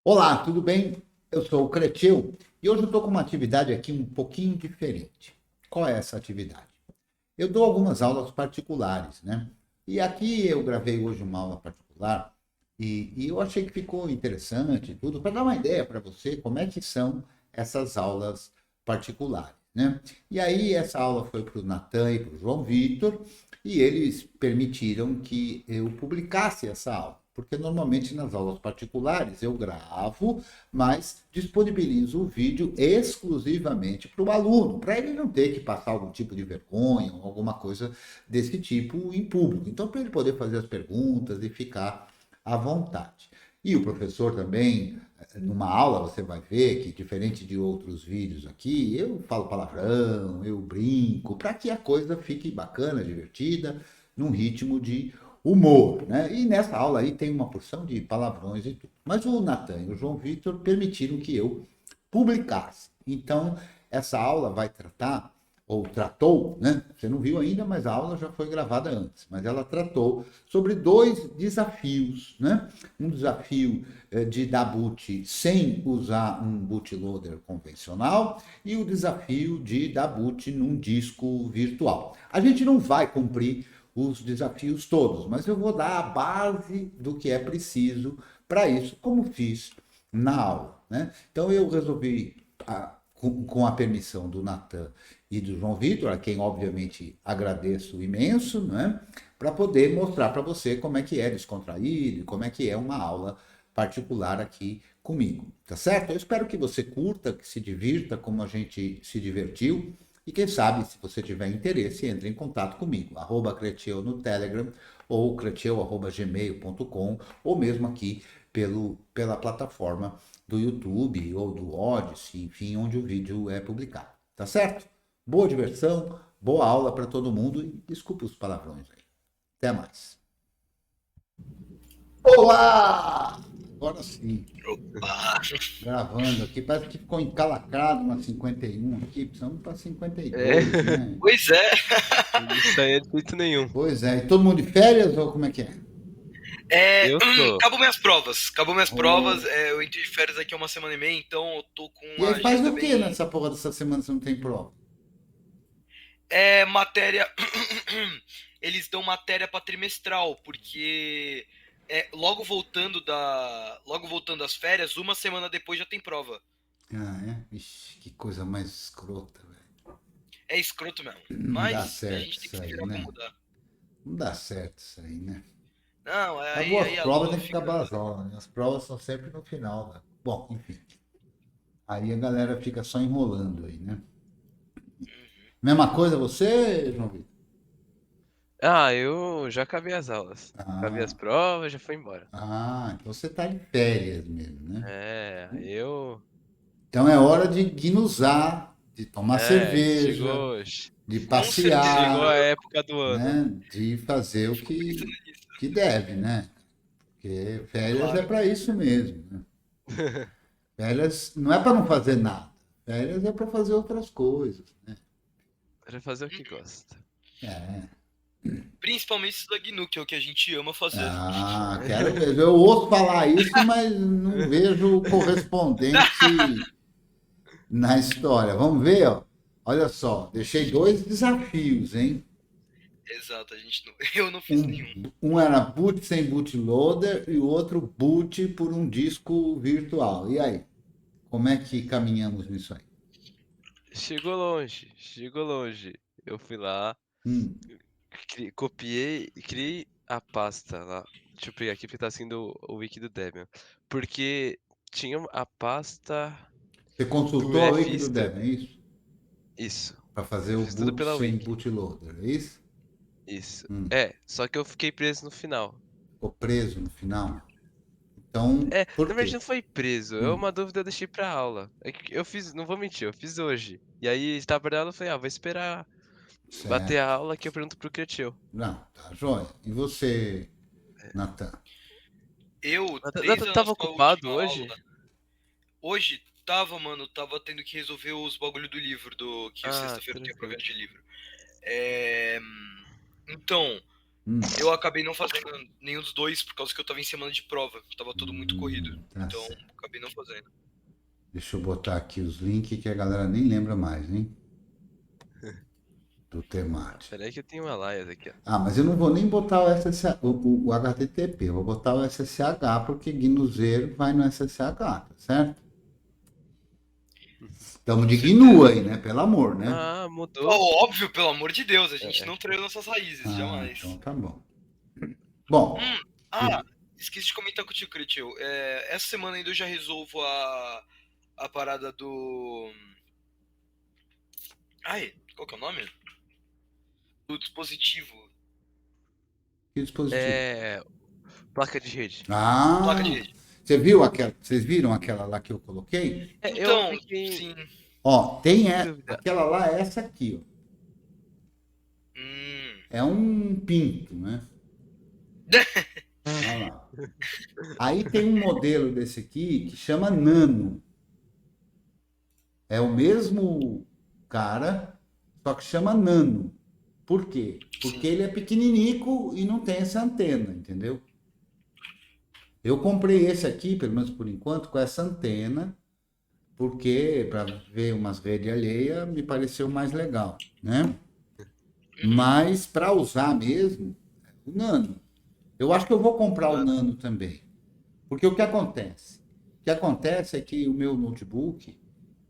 Olá, tudo bem? Eu sou o Creteu e hoje eu estou com uma atividade aqui um pouquinho diferente. Qual é essa atividade? Eu dou algumas aulas particulares, né? E aqui eu gravei hoje uma aula particular e eu achei que ficou interessante tudo, para dar uma ideia para você como é que são essas aulas particulares, né? E aí essa aula foi para o Natan e para o João Vitor e eles permitiram que eu publicasse essa aula. Porque normalmente nas aulas particulares eu gravo, mas disponibilizo o vídeo exclusivamente para o aluno, para ele não ter que passar algum tipo de vergonha ou alguma coisa desse tipo em público. Então, para ele poder fazer as perguntas e ficar à vontade. E o professor também, numa aula, você vai ver que, diferente de outros vídeos aqui, eu falo palavrão, eu brinco, para que a coisa fique bacana, divertida, num ritmo de humor, né? E nessa aula aí tem uma porção de palavrões e tudo. Mas o Natan e o João Vitor permitiram que eu publicasse. Então, essa aula vai tratar, ou tratou, né? Você não viu ainda, mas a aula já foi gravada antes. Mas ela tratou sobre dois desafios, né? Um desafio de dar boot sem usar um bootloader convencional e o desafio de dar boot num disco virtual. A gente não vai cumprir os desafios todos, mas eu vou dar a base do que é preciso para isso, como fiz na aula, né? Então eu resolvi, com a permissão do Natan e do João Vitor, a quem obviamente agradeço imenso, né? Para poder mostrar para você como é que é descontraído, como é que é uma aula particular aqui comigo, tá certo? Eu espero que você curta, que se divirta como a gente se divertiu. E quem sabe, se você tiver interesse, entre em contato comigo, @Creteu no Telegram ou creteu@gmail.com ou mesmo aqui pela plataforma do YouTube ou do Odyssey, enfim, onde o vídeo é publicado. Tá certo? Boa diversão, boa aula para todo mundo e desculpa os palavrões aí. Até mais. Olá! Agora sim, Opa! gravando aqui, parece que ficou encalacrado na 51 aqui, precisamos para É, 52, né? Pois é. isso aí é de jeito nenhum. Pois é, e todo mundo de férias ou como é que é? Eu tô. Acabou minhas provas. Acabou minhas provas. Oh. Eu entrei de férias aqui há uma semana e meia, então eu tô com E uma aí faz agenda o que bem. nessa porra dessa semana se não tem prova? É matéria. Eles dão matéria para trimestral, porque logo voltando das férias, uma semana depois já tem prova. Ah, é? Ixi, que coisa mais escrota, velho. É escroto mesmo. Não dá Mas a certo gente tem isso que se aí, virar pra né? mudar. Não dá certo isso aí, né? Não, Acabou as aí a provas, lua tem que ficar fica. basola, né? As provas são sempre no final, né? Bom, enfim. Aí a galera fica só enrolando aí, né? Mesma coisa você, João Vitor? Eu já acabei as aulas. Acabei as Ah, provas, já fui embora. então você tá de férias mesmo, né? É, eu. Então é hora de guinusar, de tomar cerveja, Chegou. de Com certeza. Chegou a passear, época do ano. né? De fazer o Fico pensando nisso. que deve, né? Porque férias é Claro. para isso mesmo, né? Férias não é para não fazer nada. Férias é para fazer outras coisas, né? Pra fazer o que gosta. É. Principalmente isso da GNU, que é o que a gente ama fazer. Quero ver. Eu ouço falar isso, mas não vejo correspondente na história. Vamos ver, ó. Olha só, deixei dois desafios, hein? Exato, eu não fiz nenhum. Um era boot sem bootloader e o outro boot por um disco virtual. E aí, como é que caminhamos nisso aí? Chegou longe, chegou longe. Eu fui lá, Hum, copiei e criei a pasta lá. Deixa eu pegar aqui porque tá sendo o wiki do Debian. Porque tinha a pasta Você do consultou a Wiki do FISTO. Debian, é isso? Isso. Para fazer Eu o fiz tudo boot pela sem wiki. bootloader, é isso? Isso. Hum, Só que eu fiquei preso no final. ficou preso no final. Então, Na por verdade quê? não foi preso. É Hum, uma dúvida eu deixei pra aula. É que eu fiz, não vou mentir, eu fiz hoje. E aí estava pra aula, eu falei, vou esperar bater a certo. aula que eu pergunto pro Cretil. Não, tá joia. E você, Natan? Eu, desde a Tava nossa ocupado última hoje? aula, hoje tava, mano, tava tendo que resolver os bagulho do livro, que Ah, sexta-feira tinha tranquilo. projeto de livro. É, então, Hum, eu acabei não fazendo nenhum dos dois por causa que eu tava em semana de prova. Tava tudo muito corrido. tá Então, certo. fazendo. Deixa eu botar aqui os links que a galera nem lembra mais, hein? Do Temate. Peraí que eu tenho uma laia aqui, ó. Ah, mas eu não vou nem botar o SSH, o HTTP, eu vou botar o SSH, porque GNU0 vai no SSH, tá certo? Estamos de GNU aí, né? Pelo amor, né? Ah, mudou. Óbvio, pelo amor de Deus, a gente não traiu nossas raízes, Ah, jamais. então tá bom. Bom, Esqueci de comentar contigo, Cretil. Essa semana ainda eu já resolvo a parada do. Ai, qual que é o nome? Do dispositivo. que dispositivo? Placa de rede. Ah, Placa de rede. vocês viram aquela lá que eu coloquei? Eu Então, fiquei sim. Ó, tem dúvida. aquela lá, essa aqui, ó. É um pinto, né? Olha lá. Aí tem um modelo desse aqui que chama Nano. É o mesmo cara, só que chama Nano. Por quê? Porque ele é pequeninico e não tem essa antena, entendeu? Eu comprei esse aqui, pelo menos por enquanto, com essa antena, porque para ver umas redes alheias me pareceu mais legal, né? Mas para usar mesmo, o Nano. Eu acho que eu vou comprar o Nano também. Porque o que acontece? O que acontece é que o meu notebook,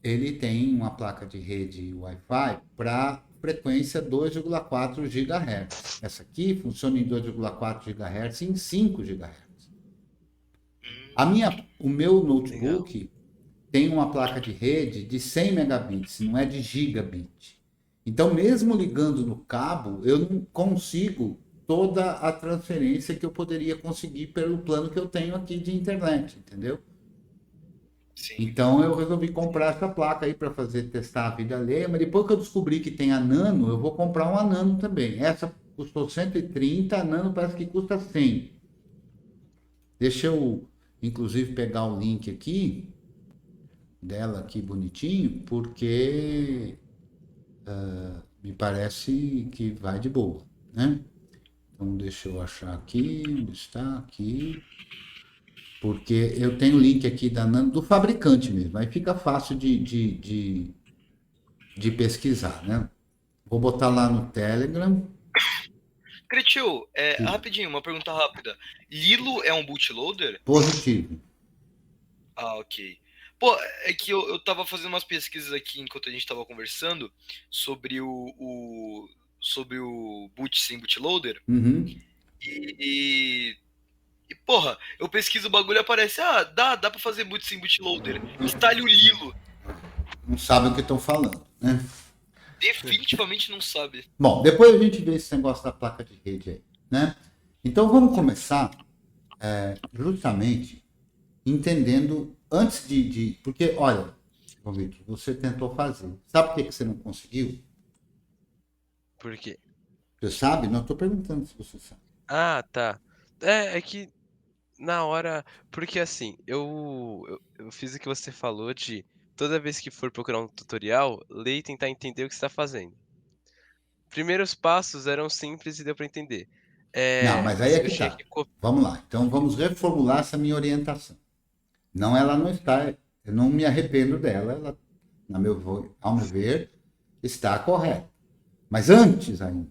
ele tem uma placa de rede Wi-Fi para frequência 2,4 GHz. Essa aqui funciona em 2,4 GHz e em 5 GHz. O meu notebook tem uma placa de rede de 100 megabits, não é de gigabit. Então, mesmo ligando no cabo, eu não consigo toda a transferência que eu poderia conseguir pelo plano que eu tenho aqui de internet, entendeu? Sim. Então eu resolvi comprar essa placa aí para fazer testar a vida alheia, mas depois que eu descobri que tem a Nano, eu vou comprar uma Nano também. Essa custou 130, a Nano parece que custa 100. Deixa eu, inclusive, pegar o link aqui dela aqui bonitinho, porque me parece que vai de boa, né? Então deixa eu achar aqui, onde está aqui, porque eu tenho o link aqui da Nano, do fabricante mesmo, aí fica fácil de pesquisar, né? Vou botar lá no Telegram. Cretil, rapidinho, uma pergunta rápida. Lilo é um bootloader? Positivo. Ah, ok. Pô, é que eu tava fazendo umas pesquisas aqui enquanto a gente tava conversando sobre sobre o boot sem bootloader. Uhum. E, porra, eu pesquiso o bagulho e aparece, dá pra fazer boot sem bootloader. Instale o Lilo. Não sabem o que estão falando, né? Definitivamente não sabe. Bom, depois a gente vê esse negócio da placa de rede aí, né? Então vamos começar justamente entendendo antes porque, olha, João Vitor, você tentou fazer. Sabe por que você não conseguiu? Por quê? Você sabe? Não estou perguntando se você sabe. Ah, tá. É que na hora. Porque assim, eu fiz o que você falou de toda vez que for procurar um tutorial, ler e tentar entender o que você está fazendo. Primeiros passos eram simples e deu para entender. Não, mas aí é Eu que tinha tá. que Vamos lá. Então vamos reformular essa minha orientação. Não, ela não está. Eu não me arrependo dela. Ela, ao meu ver, está correta. Mas antes ainda,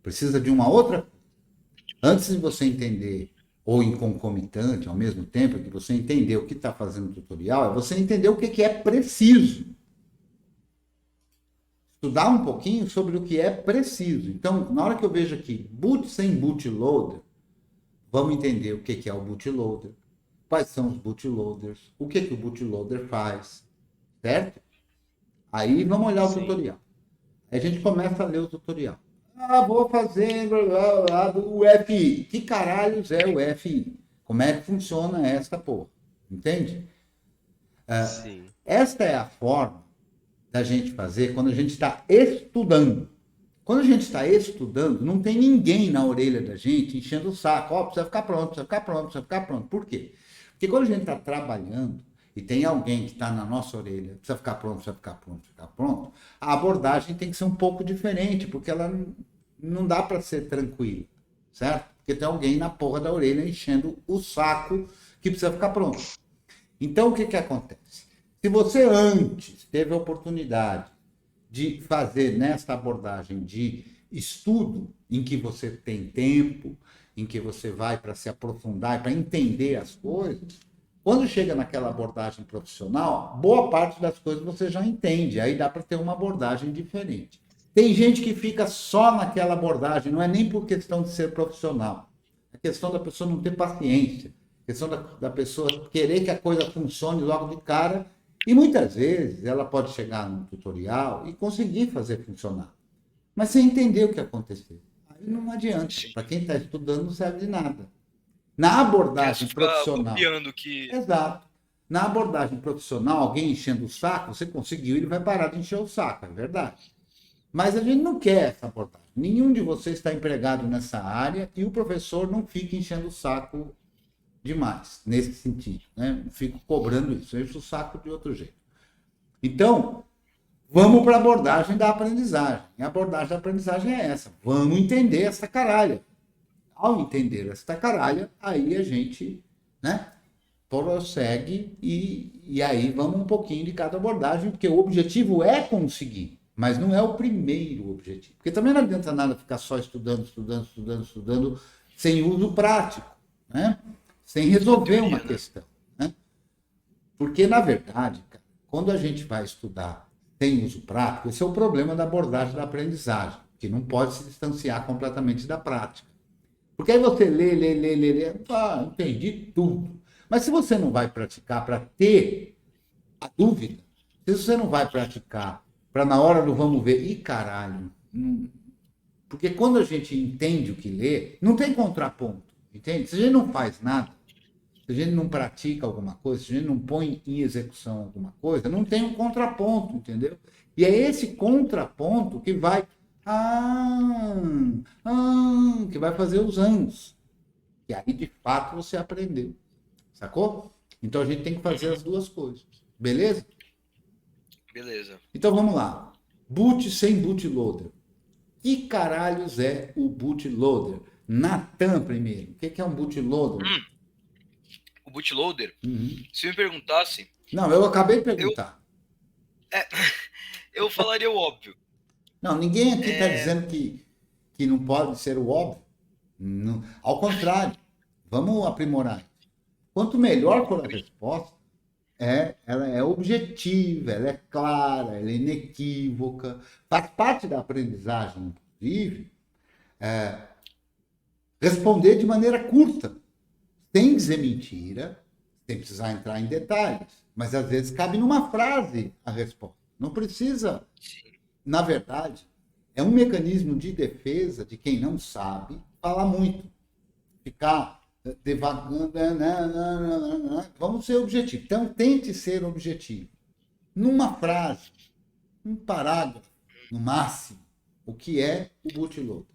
precisa de uma outra coisa. Antes de você entender, ou em concomitante, ao mesmo tempo que você entender o que está fazendo o tutorial, é você entender o que é preciso. Estudar um pouquinho sobre o que é preciso. Então, na hora que eu vejo aqui, boot sem bootloader, vamos entender o que é o bootloader, quais são os bootloaders, o que o bootloader faz, certo? Aí vamos olhar o tutorial. Aí a gente começa a ler o tutorial. Vou fazer o FI. Que caralhos é o FI? Como é que funciona essa porra? Entende? Sim. Esta é a forma da gente fazer quando a gente está estudando. Quando a gente está estudando, não tem ninguém na orelha da gente enchendo o saco. Precisa ficar pronto, precisa ficar pronto, precisa ficar pronto. Por quê? Porque quando a gente está trabalhando e tem alguém que está na nossa orelha, precisa ficar pronto, precisa ficar pronto, precisa ficar pronto, a abordagem tem que ser um pouco diferente, porque ela não dá para ser tranquila, certo? Porque tem alguém na porra da orelha enchendo o saco que precisa ficar pronto. Então, o que que acontece? Se você antes teve a oportunidade de fazer nessa abordagem de estudo, em que você tem tempo, em que você vai para se aprofundar, para entender as coisas, quando chega naquela abordagem profissional, boa parte das coisas você já entende, aí dá para ter uma abordagem diferente. Tem gente que fica só naquela abordagem, não é nem por questão de ser profissional, é questão da pessoa não ter paciência, questão da pessoa querer que a coisa funcione logo de cara, e muitas vezes ela pode chegar num tutorial e conseguir fazer funcionar, mas sem entender o que aconteceu. Aí não adianta, Sim. para quem está estudando não serve de nada. Na Quer abordagem ficar profissional, copiando que. exato. Na abordagem profissional, alguém enchendo o saco, você conseguiu, ele vai parar de encher o saco, é verdade. Mas a gente não quer essa abordagem. Nenhum de vocês está empregado nessa área e o professor não fica enchendo o saco demais, nesse sentido. Né? Não fico cobrando isso, eu encho o saco de outro jeito. Então, vamos para a abordagem da aprendizagem. E a abordagem da aprendizagem é essa. Vamos entender essa caralha. Ao entender essa caralha, aí a gente, né, prossegue e aí vamos um pouquinho de cada abordagem, porque o objetivo é conseguir, mas não é o primeiro objetivo. Porque também não adianta nada ficar só estudando, sem uso prático, né? Sem resolver uma questão. Né? Porque, na verdade, cara, quando a gente vai estudar sem uso prático, esse é o problema da abordagem da aprendizagem, que não pode se distanciar completamente da prática. Porque aí você lê, entendi tudo. Mas se você não vai praticar para ter a dúvida, se você não vai praticar para na hora do vamos ver, caralho. Porque quando a gente entende o que lê, não tem contraponto, entende? Se a gente não faz nada, se a gente não pratica alguma coisa, se a gente não põe em execução alguma coisa, não tem um contraponto, entendeu? E é esse contraponto que vai que vai fazer os anos. E aí, de fato, você aprendeu. Sacou? Então, a gente tem que fazer as duas coisas. Beleza? Beleza. Então, vamos lá. Boot sem bootloader. Que caralhos é o bootloader? Natan, primeiro. O que é um bootloader? O bootloader, Uhum. se me perguntasse, Não, eu acabei de perguntar. eu falaria o óbvio. Não, ninguém aqui está dizendo que não pode ser o óbvio. Não. Ao contrário, vamos aprimorar. Quanto melhor for a resposta, ela é objetiva, ela é clara, ela é inequívoca. Faz parte da aprendizagem, inclusive, responder de maneira curta, sem dizer mentira, sem precisar entrar em detalhes. Mas às vezes cabe numa frase a resposta. Não precisa. Na verdade, é um mecanismo de defesa de quem não sabe falar muito. Ficar devagando. Vamos ser objetivos. Então, tente ser objetivo. Numa frase, um parágrafo, no máximo, o que é o bootloader.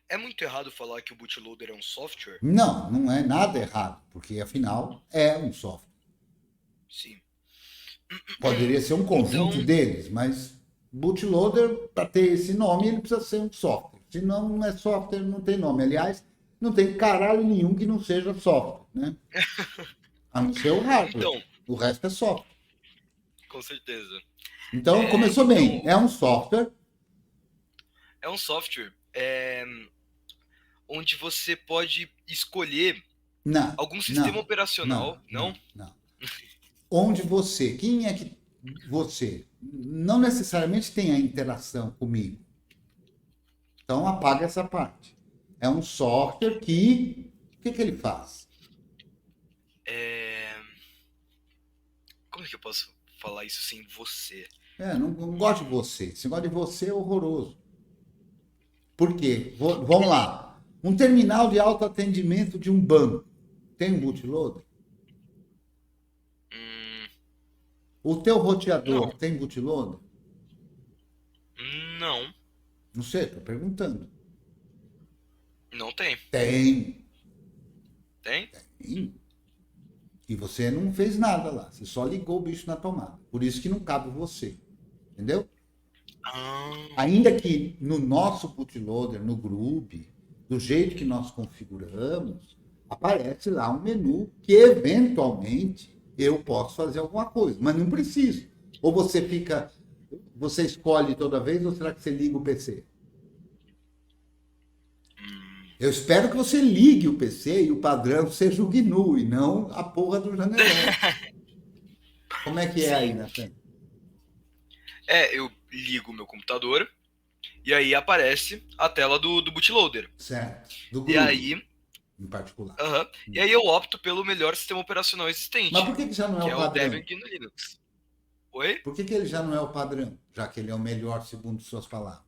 É muito errado falar que o bootloader é um software? Não, não é nada errado, porque afinal é um software. Sim. Poderia ser um conjunto deles, mas bootloader, para ter esse nome, ele precisa ser um software. Se não é software, não tem nome. Aliás, não tem caralho nenhum que não seja software, né? A não ser o hardware. Então, o resto é software. com certeza. Então, começou bem. É um software. É um software onde você pode escolher algum sistema operacional. Não? Onde você, quem é que você, não necessariamente tem a interação comigo. Então, apaga essa parte. É um software que... O que ele faz? Como é que eu posso falar isso sem você? Não gosto de você. Se gosta de você, é horroroso. Por quê? Vamos lá. Um terminal de autoatendimento de um banco tem um bootloader? O teu roteador tem bootloader? Não. Não sei, estou perguntando. Não tem. Tem. Tem? Tem. E você não fez nada lá. Você só ligou o bicho na tomada. Por isso que não cabe você. Entendeu? Ainda que no nosso bootloader, no Groove, do jeito que nós configuramos, aparece lá um menu que eventualmente eu posso fazer alguma coisa, mas não preciso. Ou você escolhe toda vez, ou será que você liga o PC? Eu espero que você ligue o PC e o padrão seja o GNU e não a porra do janelão. Como é que é aí, Nathan? Eu ligo o meu computador e aí aparece a tela do bootloader. Certo. Do E GNU, aí, em particular. e aí eu opto pelo melhor sistema operacional existente, Mas por que já não que é é o o padrão? Debian GNU Linux. Oi? Por que ele já não é o padrão, já que ele é o melhor segundo suas palavras?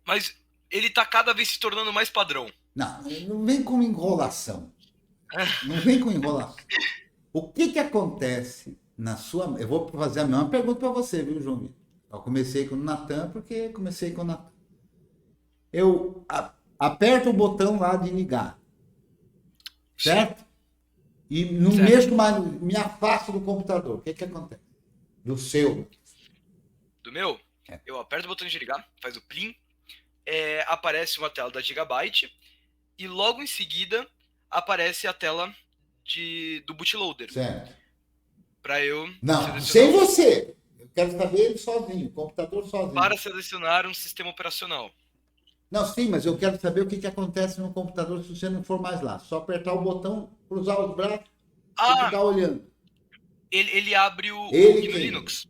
Mas ele tá cada vez se tornando mais padrão. Não vem com enrolação. Não vem com enrolação. O que acontece na sua... Eu vou fazer a mesma pergunta para você, viu, João Vitor? Eu comecei com o Nathan porque comecei com o Nathan. Eu aperto o botão lá de ligar. Certo? E não Certo. mexo mais, me afasto do computador. O que acontece? Do seu. Do meu, eu aperto o botão de ligar, faz o plim, aparece uma tela da Gigabyte e logo em seguida aparece a tela do bootloader. Certo. Para eu Não, sem você. Eu quero saber ele sozinho, o computador sozinho. Para selecionar um sistema operacional. Não, sim, mas eu quero saber o que acontece no computador se você não for mais lá. Só apertar o botão, cruzar os braços e ficar olhando. Ele abre o Ele GNU Linux.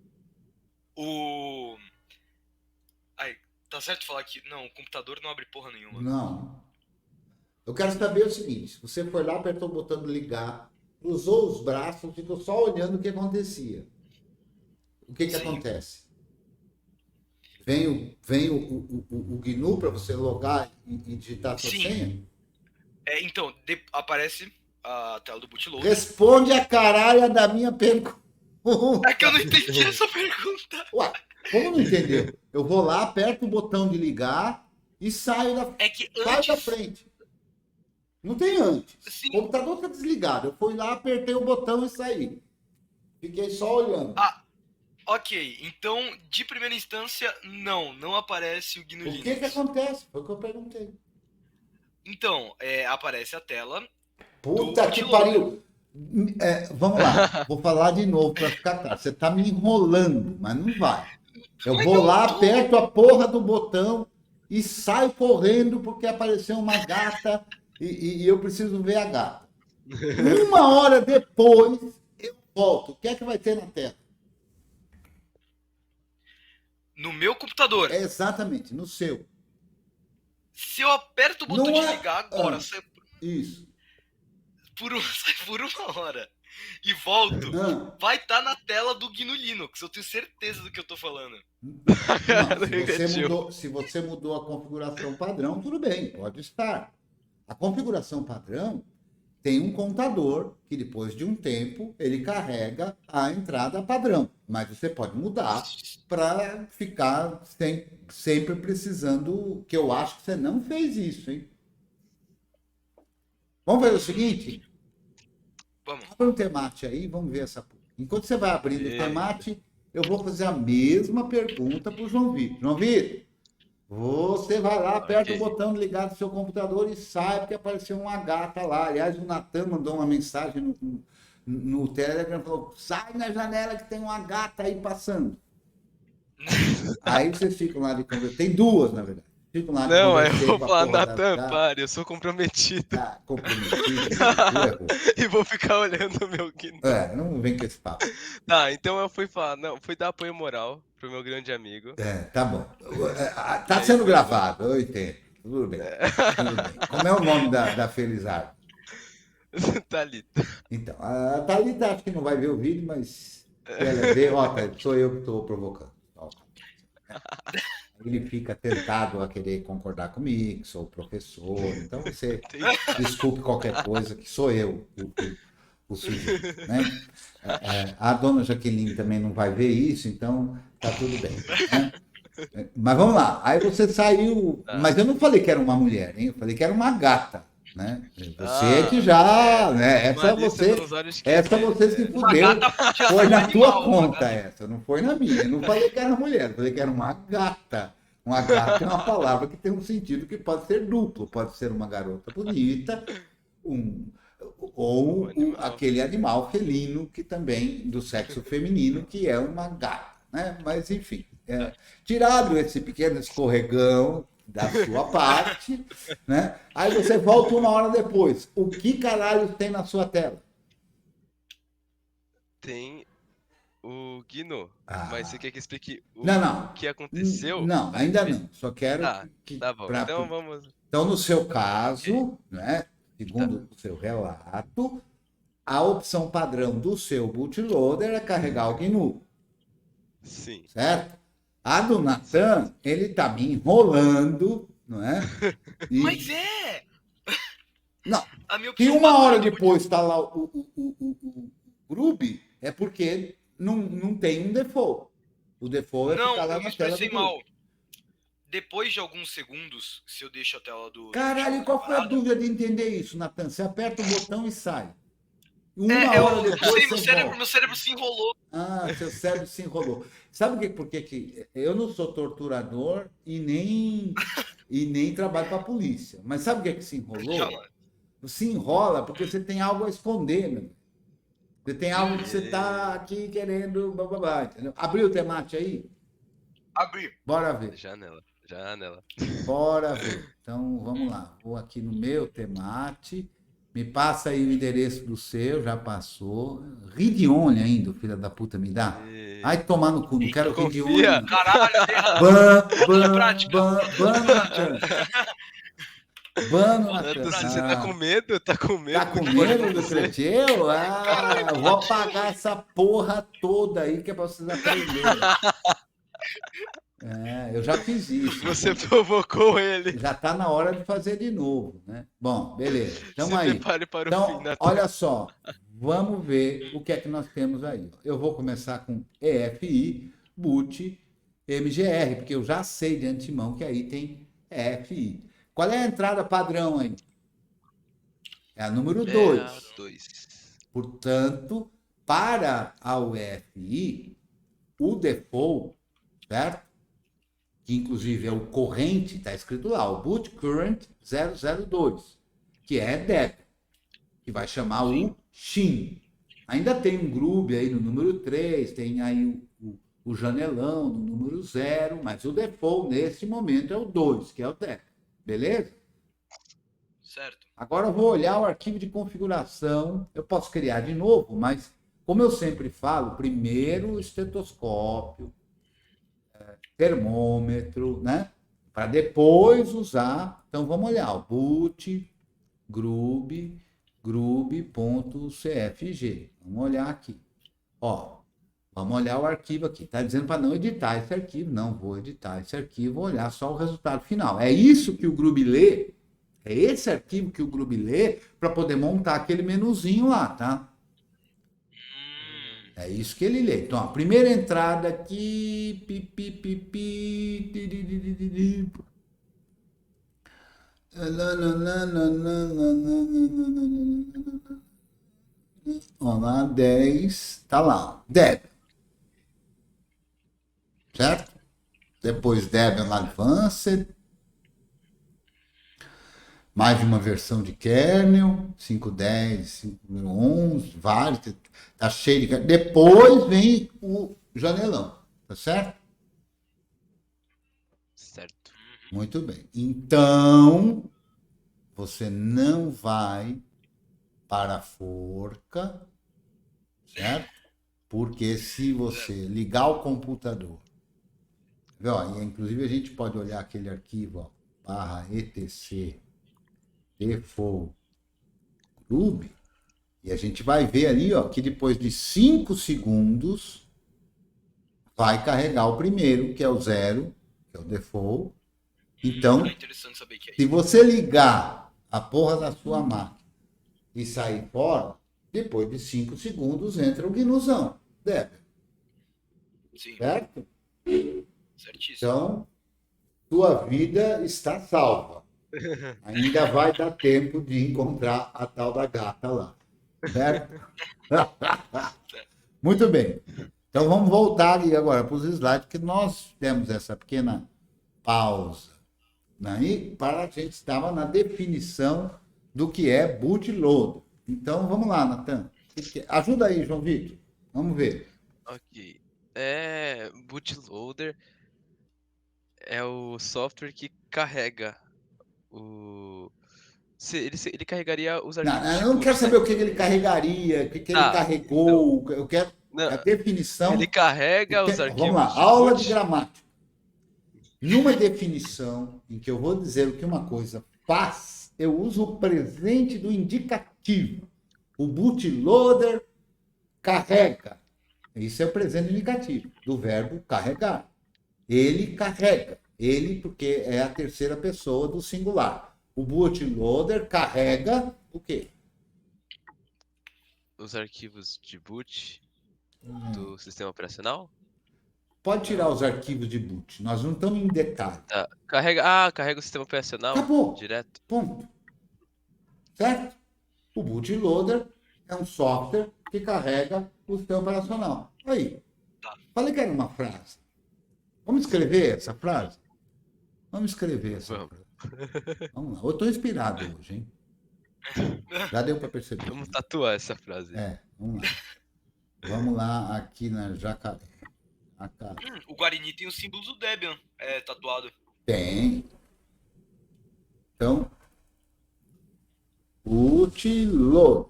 Tá certo falar que... Não, o computador não abre porra nenhuma. Não. Eu quero saber o seguinte, se você for lá, apertou o botão de ligar, cruzou os braços, ficou só olhando o que acontecia. O que acontece? Vem o GNU para você logar e digitar a sua senha? Então, aparece a tela do bootloader. Responde a caralha da minha pergunta. É que eu não entendi essa pergunta. Ué, como não entendeu? Eu vou lá, aperto o botão de ligar e saio da frente. Não tem antes. Sim. O computador está desligado. Eu fui lá, apertei o botão e saí. Fiquei só olhando. Ok, então, de primeira instância, não aparece o GNU Linux. O que acontece? Foi o que eu perguntei. Então, aparece a tela. Puta que pariu! Vamos lá, vou falar de novo para ficar claro. Você tá me enrolando, mas não vai. Eu vou lá, aperto a porra do botão e saio correndo porque apareceu uma gata e eu preciso ver a gata. 1 hora depois, eu volto. O que é que vai ter na tela? No meu computador. Exatamente, no seu. Se eu aperto o botão de ligar agora, sai Isso. sai por 1 hora e volto, vai estar na tela do GNU Linux. Eu tenho certeza do que eu tô falando. Não, se você mudou a configuração padrão, tudo bem, pode estar. A configuração padrão tem um contador que depois de um tempo ele carrega a entrada padrão. Mas você pode mudar para ficar sempre precisando, que eu acho que você não fez isso, hein? Vamos fazer o seguinte? Vamos. Abre um temate aí, vamos ver essa porra. Enquanto você vai abrindo o temate, eu vou fazer a mesma pergunta para o João Vitor. João Vitor, você vai lá, aperta o botão de ligar do seu computador e sai, porque apareceu uma gata lá. Aliás, o Nathan mandou uma mensagem no Telegram, falou, sai na janela que tem uma gata aí passando. Aí vocês ficam lá de conversa. Tem 2, na verdade. Ficam lá de Não, eu conversa vou com a falar, porra Nathan, das pare, eu sou comprometido. gatas. Comprometido, tu errou. E vou ficar olhando o meu GNU. Não vem com esse papo. Tá, então eu fui falar, fui dar apoio moral pro meu grande amigo. Tá bom. Tá sendo gravado, eu entendo. Tudo bem. Como é o nome da Felizardo? Thalita. Então, a Thalita acho que não vai ver o vídeo, mas ela vê, sou eu que estou provocando. Ele fica tentado a querer concordar comigo, que sou o professor, então você desculpe qualquer coisa, que sou eu o sujeito, né? A dona Jaqueline também não vai ver isso, então tá tudo bem, né? Mas vamos lá, aí você saiu, mas eu não falei que era uma mulher, hein? Eu falei que era uma gata, né? Você que já, né? Essa você se fudeu, foi na tua conta essa, não foi na minha. Eu não falei que era mulher, eu falei que era uma gata. Uma gata é uma palavra que tem um sentido que pode ser duplo. Pode ser uma garota bonita, ou animal. aquele animal felino que também, do sexo feminino, que é uma gata, né? Mas, enfim, tirado esse pequeno escorregão da sua parte, né? Aí você volta uma hora depois. O que caralho tem na sua tela? Tem o Gnu, Ah. mas você quer que explique Não. o que aconteceu? Não, Pra ainda ver? não. Só quero Tá, que... tá bom. pra- Então vamos. Então, no seu caso, né, segundo o seu relato, a opção padrão do seu bootloader é carregar o GNU, Sim. certo? A do Natan, ele tá me enrolando, não é? E- Mas é! Não, A minha se opção uma hora padrão do depois está lá o Groove, é porque não tem um default. O default é Não, ficar lá eu na me tela do expressei Groove. mal. Depois de alguns segundos, se eu deixo a tela do... Caralho, do qual foi a parada, dúvida de entender isso, Natan? Você aperta o botão e sai. Uma eu hora não depois sei, você volta. meu cérebro se enrolou. Ah, seu cérebro se enrolou. Sabe por que eu não sou torturador e nem trabalho para a polícia? Mas sabe o que se enrolou? Jamais. Se enrola porque você tem algo a esconder, meu. Você tem algo que você está aqui querendo, bababá, entendeu? Abriu o temate aí? Abri. Bora ver. Janela. Bora ver. Então, vamos lá. Vou aqui no meu temate. Me passa aí o endereço do seu, já passou. Ridione ainda, filha da puta, me dá. Ai, tomar no cu, não quero confia. Ridione. Caralho, errado. Ban, Natan. Natan, você tá com medo? Tá com medo? Tá com medo do Creteu? Ah, eu vou apagar essa porra toda aí que é pra vocês aprenderem. Eu já fiz isso. Você provocou ele. Já tá na hora de fazer de novo, né? Bom, beleza. Tamo Se aí. prepare para o Então, fim, Natan. olha só. Vamos ver o que é que nós temos aí. Eu vou começar com EFI, boot, MGR, porque eu já sei de antemão que aí tem EFI. Qual é a entrada padrão aí? É a número 2. 2. Portanto, para a UEFI, o default, certo? Que inclusive é o corrente, está escrito lá, o boot current 002, que é Debian, que vai chamar o Shin. Ainda tem um groove aí no número 3, tem aí o janelão no número 0, mas o default nesse momento é o 2, que é o Debian. Beleza? Certo. Agora eu vou olhar o arquivo de configuração. Eu posso criar de novo, mas como eu sempre falo, primeiro o estetoscópio, termômetro, né? Para depois usar. Então vamos olhar o boot, groove.cfg. Vamos olhar aqui. Ó, vamos olhar o arquivo aqui. Está dizendo para não editar esse arquivo. Não vou editar esse arquivo, vou olhar só o resultado final. É isso que o Groove lê. É esse arquivo que o Groove lê para poder montar aquele menuzinho lá, tá? É isso que ele lê. Então, a primeira entrada aqui. Ó lá, 10. Tá lá. Debian. Certo? Depois Debian Advanced. Mais de uma versão de kernel, 5.10, 5.11, vários, tá cheio de kernel. Depois vem o janelão, tá certo? Certo. Muito bem. Então, você não vai para a forca, certo? Porque se você ligar o computador, ó, inclusive a gente pode olhar aquele arquivo, ó, /etc default groove, e a gente vai ver ali, ó, que depois de 5 segundos vai carregar o primeiro, que é o 0, que é o default. Então, É interessante saber que é se isso. você ligar a porra da sua máquina e sair fora, depois de 5 segundos entra o GNUzão, Debian, Sim, certo? certíssimo. Então, sua vida está salva. Ainda vai dar tempo de encontrar a tal da gata lá. Certo? Muito bem. Então vamos voltar aqui agora para os slides, que nós temos essa pequena pausa. Aí, para a gente estava na definição do que é bootloader. Então, vamos lá, Natan. Ajuda aí, João Vitor. Vamos ver. Ok. Bootloader é o software que carrega o. Ele carregaria os Não, arquivos de eu não quero boot, né? saber o que ele carregaria, o que ele Tá, então. carregou. Eu quero Não, a definição. ele carrega os Vamos lá, arquivos de aula de boot. gramática. Numa definição em que eu vou dizer o que uma coisa faz, eu uso o presente do indicativo. O bootloader carrega. Isso é o presente indicativo do verbo carregar. Ele carrega. Ele, porque é a terceira pessoa do singular. O bootloader carrega o quê? Os arquivos de boot do sistema operacional? Pode tirar os arquivos de boot. Nós não estamos em detalhe. Tá. Carrega o sistema operacional Acabou. direto. Ponto. Certo? O bootloader é um software que carrega o sistema operacional. Aí. Falei que era uma frase. Vamos escrever essa frase? Vamos escrever essa Vamos. frase. Vamos lá. Eu estou inspirado hoje, hein? Já deu para perceber. Vamos tatuar essa frase. Vamos lá. Vamos lá aqui na Jacaré. O Guarani tem o símbolo do Debian tatuado. Tem. Então, bootloader.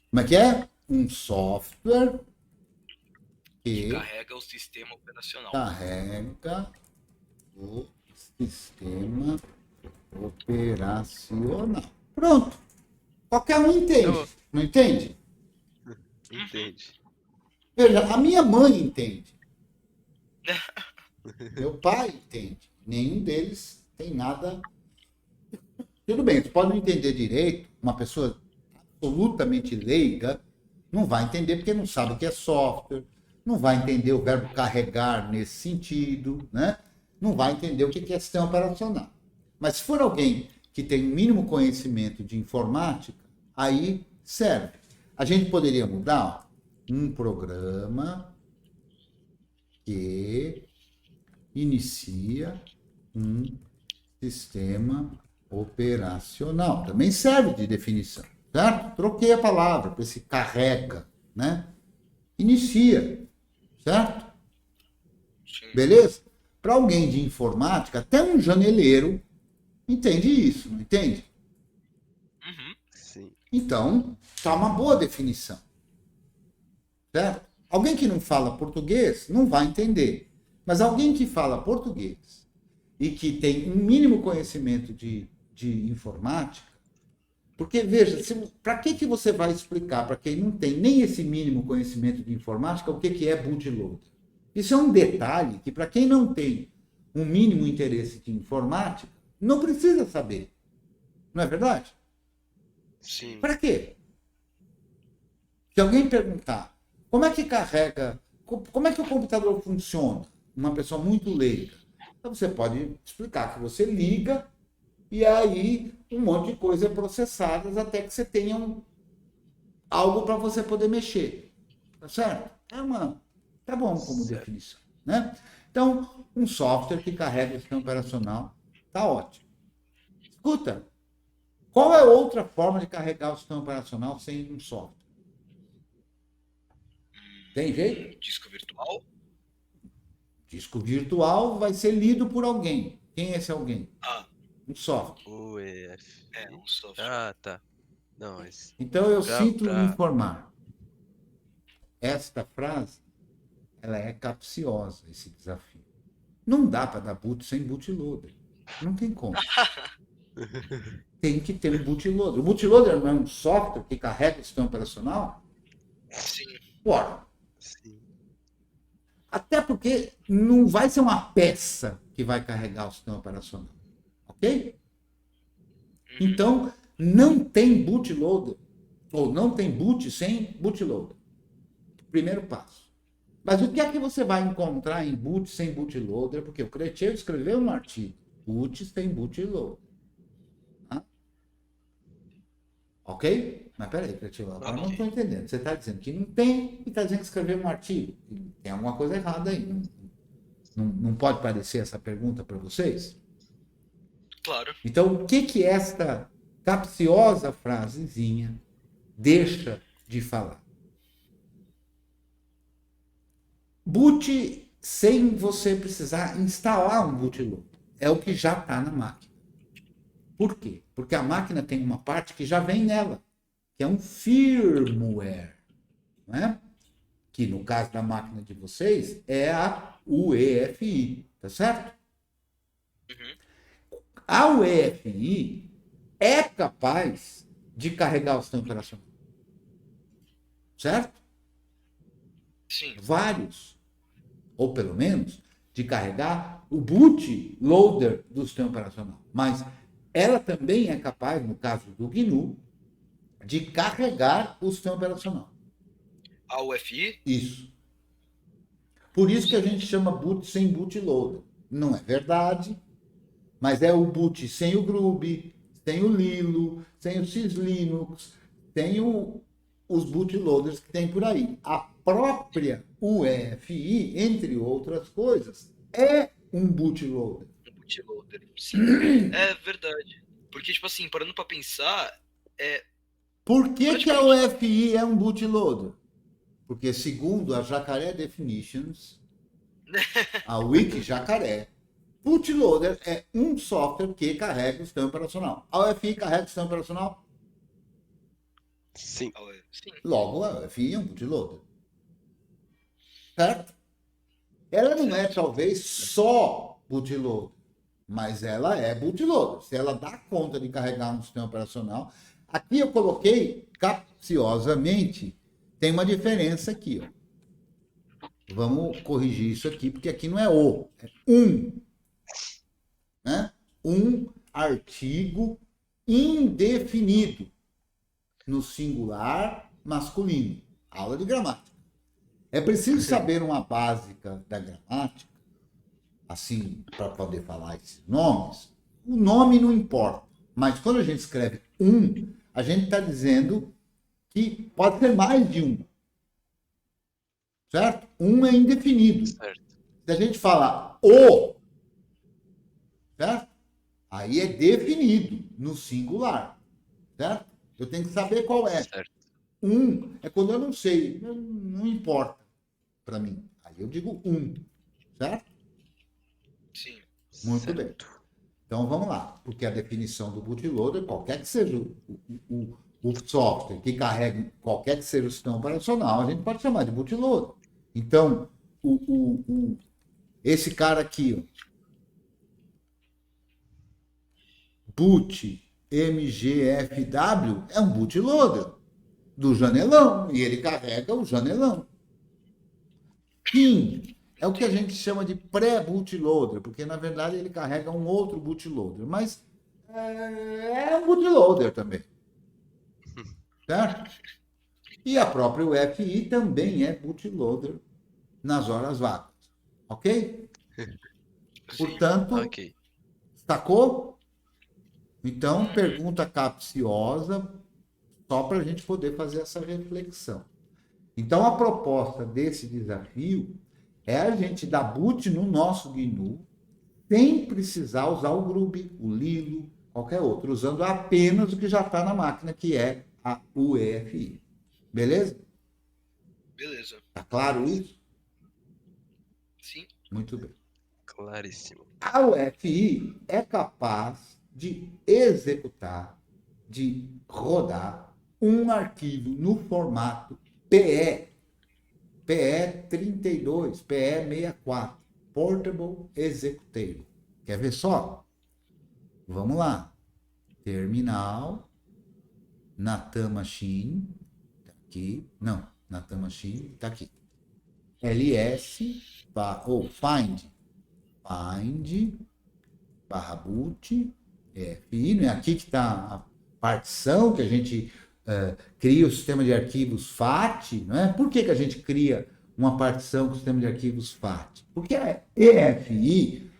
Como é que é? Um software que Carrega o sistema operacional. carrega o sistema operacional. Pronto. Qualquer um entende. Não entende? Entende? Veja, a minha mãe entende. Meu pai entende. Nenhum deles tem nada. Tudo bem, você pode não entender direito. Uma pessoa absolutamente leiga não vai entender porque não sabe o que é software, não vai entender o verbo carregar nesse sentido, né? Não vai entender o que é sistema operacional. Mas se for alguém que tem o mínimo conhecimento de informática, aí serve. A gente poderia mudar um programa que inicia um sistema operacional. Também serve de definição, certo? Troquei a palavra para esse carrega, né? Inicia, certo? Sim. Beleza? Para alguém de informática, até um janeleiro entende isso, não entende? Uhum. Sim. Então, tá uma boa definição. Certo? Alguém que não fala português não vai entender. Mas alguém que fala português e que tem um mínimo conhecimento de informática, porque, veja, para que você vai explicar para quem não tem nem esse mínimo conhecimento de informática o que é bootloader? Isso é um detalhe que, para quem não tem um mínimo interesse de informática, não precisa saber. Não é verdade? Sim. Para quê? Se alguém perguntar como é que carrega, como é que o computador funciona, uma pessoa muito leiga, então você pode explicar que você liga e aí um monte de coisa é processada até que você tenha algo para você poder mexer. Tá certo? Tá bom como definição, né? Então, um software que carrega o sistema operacional tá ótimo. Escuta, qual é outra forma de carregar o sistema operacional sem um software? Tem jeito? Disco virtual? Disco virtual vai ser lido por alguém. Quem é esse alguém? Um software. O EF. Um software. Ah, tá. Não, mas. Então eu sinto me informar. Esta frase, ela é capciosa, esse desafio. Não dá para dar boot sem bootloader. Não tem como. Tem que ter um bootloader. O bootloader não é um software que carrega o sistema operacional? Sim. Ora, Sim. até porque não vai ser uma peça que vai carregar o sistema operacional. Ok? Então, não tem bootloader, ou não tem boot sem bootloader. Primeiro passo. Mas o que é que você vai encontrar em boot sem bootloader? Porque o Crecheiro escreveu um artigo. Boot sem bootloader. Tá? Ok? Mas peraí, Crecheiro, agora não estou entendendo. Você está dizendo que não tem e está dizendo que escreveu um artigo. Tem alguma coisa errada aí. Não pode parecer essa pergunta para vocês? Claro. Então, o que esta capciosa frasezinha deixa de falar? Boot sem você precisar instalar um bootloader. É o que já está na máquina. Por quê? Porque a máquina tem uma parte que já vem nela, que é um firmware, não é? Que no caso da máquina de vocês é a UEFI, tá certo? A UEFI é capaz de carregar o sistema operacional, certo? Sim. Vários, ou pelo menos, de carregar o bootloader do sistema operacional. Mas ela também é capaz, no caso do GNU, de carregar o sistema operacional. A UFI? Isso. Por isso que a gente chama boot sem bootloader. Não é verdade, mas é o boot sem o Grub, sem o Lilo, sem o Syslinux, sem os bootloaders que tem por aí. A própria UEFI, entre outras coisas, é um bootloader. Um bootloader. Sim, é verdade. Porque, tipo assim, parando pra pensar, Por que a UEFI é um bootloader? Porque, segundo a Jacaré Definitions, a Wiki Jacaré, bootloader é um software que carrega o sistema operacional. A UEFI carrega o sistema operacional? Sim. Sim. Logo, a UEFI é um bootloader. Certo? Ela não é, talvez, só bootloader, mas ela é bootloader. Se ela dá conta de carregar um sistema operacional, aqui eu coloquei capciosamente, tem uma diferença aqui, ó. Vamos corrigir isso aqui, porque aqui não é o, é um. Né? Um artigo indefinido no singular masculino. Aula de gramática. É preciso saber uma básica da gramática, assim, para poder falar esses nomes. O nome não importa, mas quando a gente escreve um, a gente está dizendo que pode ser mais de um. Certo? Um é indefinido. Certo. Se a gente fala o, certo? Aí é definido no singular, certo? Eu tenho que saber qual é. Certo. Um é quando eu não sei, não importa para mim. Aí eu digo um, certo? Sim. Muito Certo. bem. Então vamos lá, porque a definição do bootloader, qualquer que seja o software que carregue qualquer que seja o sistema operacional, a gente pode chamar de bootloader. Então, esse cara aqui, ó, boot mgfw, é um bootloader do janelão, e ele carrega o janelão. Pin é o que a gente chama de pré-bootloader, porque na verdade ele carrega um outro bootloader, mas é um bootloader também. Certo? E a própria UFI também é bootloader nas horas vagas. Ok? Portanto, Ok. sacou? Então, pergunta capciosa, só para a gente poder fazer essa reflexão. Então, a proposta desse desafio é a gente dar boot no nosso GNU sem precisar usar o Grub, o Lilo, qualquer outro, usando apenas o que já está na máquina, que é a UEFI. Beleza? Beleza. Tá claro isso? Sim. Muito bem. Claríssimo. A UEFI é capaz de executar, de rodar um arquivo no formato PE 32, PE 64, Portable Executable. Quer ver só? Vamos lá. Terminal, Natan Machine, tá aqui. Não, Natan Machine, tá aqui. ls, ou find barra boot, FI, né? Aqui que está a partição que a gente cria o sistema de arquivos FAT, né? Por que a gente cria uma partição com o sistema de arquivos FAT? Porque a EFI,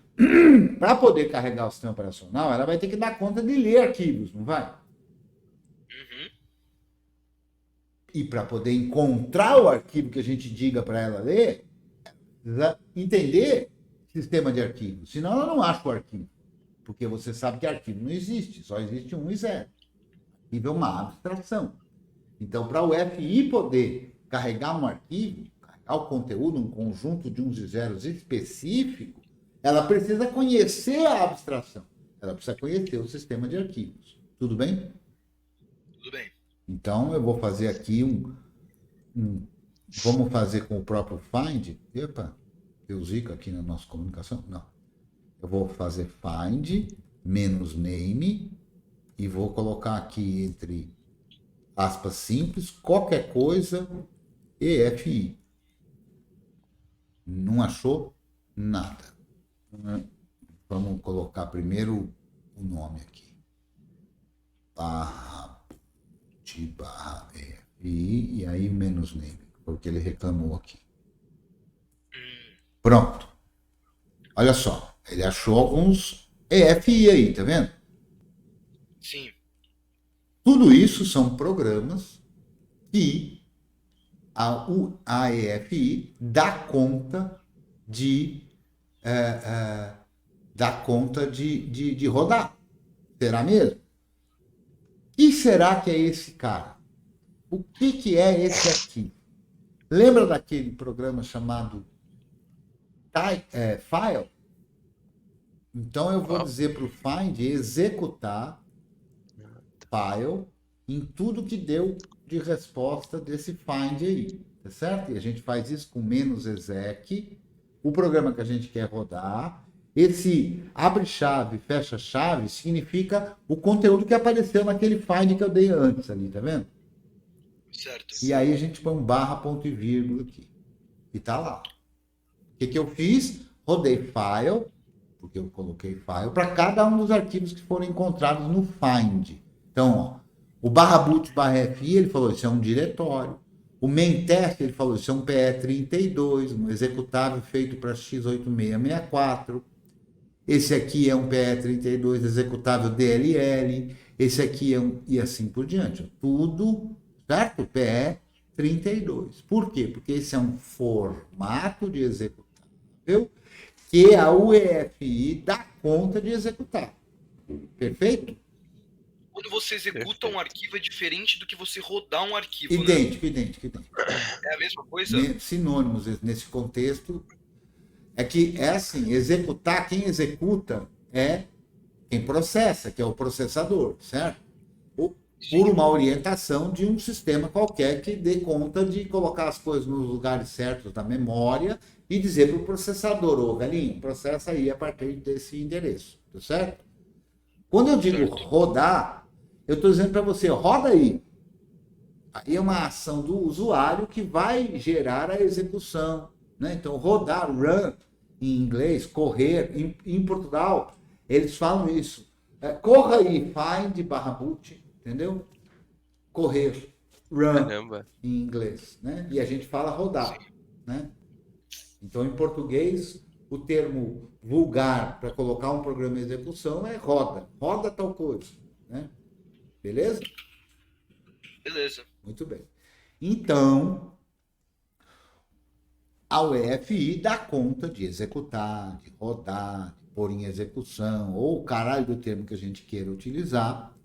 para poder carregar o sistema operacional, ela vai ter que dar conta de ler arquivos, não vai? Uhum. E para poder encontrar o arquivo que a gente diga para ela ler, precisa entender sistema de arquivos. Senão ela não acha o arquivo. Porque você sabe que arquivo não existe, só existe 1 e 0. Arquivo é uma abstração. Então, para o FI poder carregar um arquivo, carregar o conteúdo, um conjunto de 1s e 0s específico, ela precisa conhecer a abstração. Ela precisa conhecer o sistema de arquivos. Tudo bem? Tudo bem. Então, eu vou fazer aqui vamos fazer com o próprio find. Epa, eu zico aqui na nossa comunicação? Não. Eu vou fazer find menos name e vou colocar aqui entre aspas simples, qualquer coisa, EFI. Não achou nada. Vamos colocar primeiro o nome aqui. EFI, e aí menos name, porque ele reclamou aqui. Pronto. Olha só, ele achou alguns EFI aí, tá vendo? Sim. Tudo isso são programas que a EFI dá conta de rodar. Será mesmo? E será que é esse cara? O que é esse aqui? Lembra daquele programa chamado File? Então eu vou dizer para o Find executar File em tudo que deu de resposta desse find aí, tá certo? E a gente faz isso com -exec, o programa que a gente quer rodar. Esse abre chave, fecha chave, significa o conteúdo que apareceu naquele find que eu dei antes ali, tá vendo? Certo. E aí a gente põe um barra, ponto e vírgula aqui. E tá lá. O que eu fiz? Rodei file, porque eu coloquei file, para cada um dos arquivos que foram encontrados no find. Então, ó, o /boot/fi, ele falou, isso é um diretório. O main test, ele falou, isso é um PE32, um executável feito para x8664. Esse aqui é um PE32 executável DLL. Esse aqui é um... E assim por diante. Tudo, certo? PE32. Por quê? Porque esse é um formato de executável que a UEFI dá conta de executar. Perfeito? Quando você executa um arquivo é diferente do que você rodar um arquivo, idêntico. É a mesma coisa? Sinônimos nesse contexto. É que é assim, executar, quem executa é quem processa, que é o processador, certo? Por uma orientação de um sistema qualquer que dê conta de colocar as coisas nos lugares certos da memória e dizer para o processador, ô velhinho, processa aí a partir desse endereço, tá certo? Quando eu digo rodar, eu estou dizendo para você, roda aí. Aí é uma ação do usuário que vai gerar a execução, né? Então, rodar, run, em inglês, correr, em Portugal, eles falam isso. Corra aí, find /boot, entendeu? Correr, run, Caramba. em inglês, né? E a gente fala rodar, né? Então, em português, o termo vulgar para colocar um programa em execução é roda tal coisa, né? Beleza? Beleza. Muito bem. Então, a UEFI dá conta de executar, de rodar, de pôr em execução, ou o caralho do termo que a gente queira utilizar,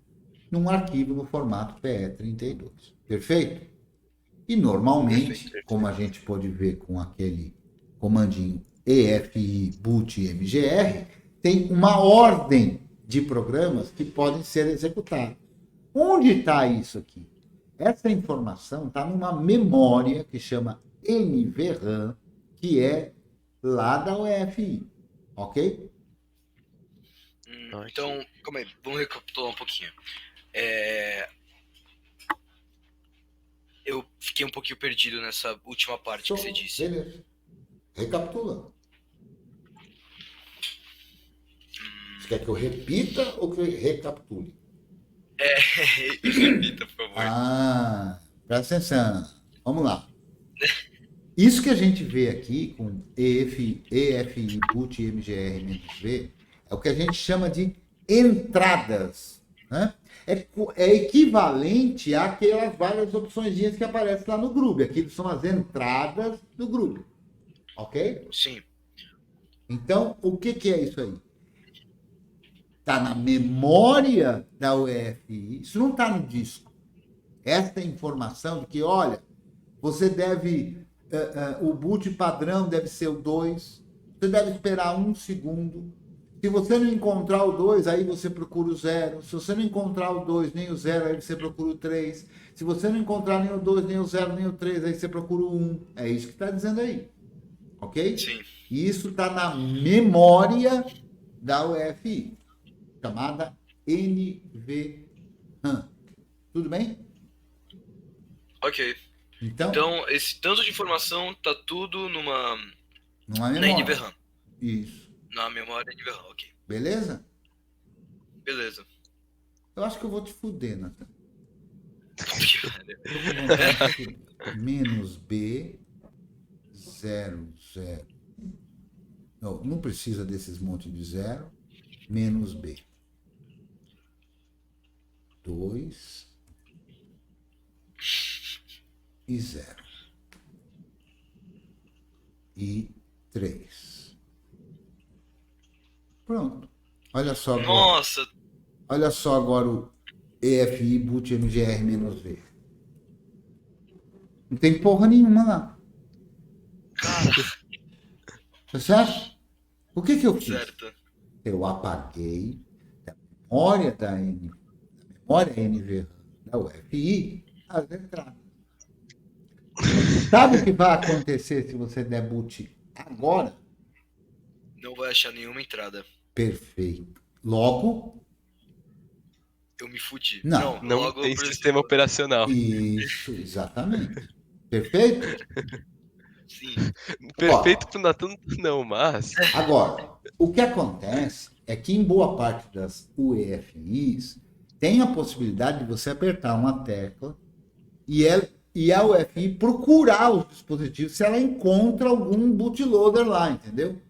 num arquivo no formato PE32. Perfeito? E normalmente, como a gente pode ver com aquele comandinho EFI boot MGR, tem uma ordem de programas que podem ser executados. Onde está isso aqui? Essa informação está numa memória que chama NVRAM, que é lá da UEFI. Ok? Então, calma aí, vamos recapitular um pouquinho. Eu fiquei um pouquinho perdido nessa última parte que você disse. Beleza. Recapitulando. Você quer que eu repita ou que eu recapitule? Repita, por favor. Presta atenção. Vamos lá. Isso que a gente vê aqui com EFI, boot, MGR, -v, é o que a gente chama de entradas. Né? É equivalente àquelas várias opções que aparecem lá no Groove. Aqui são as entradas do Groove. Ok? Sim. Então, o que é isso aí? Está na memória da UEFI. Isso não está no disco. Esta informação de que, olha, você deve... o boot padrão deve ser o 2. Você deve esperar 1 segundo. Se você não encontrar o 2, aí você procura o 0. Se você não encontrar o 2 nem o 0, aí você procura o 3. Se você não encontrar nem o 2, nem o 0, nem o 3, aí você procura o 1. É isso que está dizendo aí. Ok? Sim. E isso está na memória da UEFI, chamada NVRAM. Tudo bem? Ok. Então, Esse tanto de informação tá tudo numa na memória. NVRAM. Isso. Na memória NVRAM, ok. Beleza? Beleza. Eu acho que eu vou te fuder, Nathan. Menos B, 0, 0. Não precisa desses monte de 0. Menos B. 2 e 0. E 3. Pronto. Olha só agora. Nossa, Olha só agora o EFI boot MGR menos V. Não tem porra nenhuma lá. cara, Tá certo? O que eu fiz? certo. Eu apaguei da memória da memória NVRAM da UFI as entradas. Sabe o que vai acontecer se você der boot agora? Não vai achar nenhuma entrada. Perfeito. Logo, Eu me fudi. Não. Não logo tem eu preciso- sistema operacional. isso, exatamente. Perfeito? Sim. Perfeito pro Natan, não, mas. Agora, o que acontece é que em boa parte das UEFIs tem a possibilidade de você apertar uma tecla e a UEFI procurar os dispositivos se ela encontra algum bootloader lá, entendeu?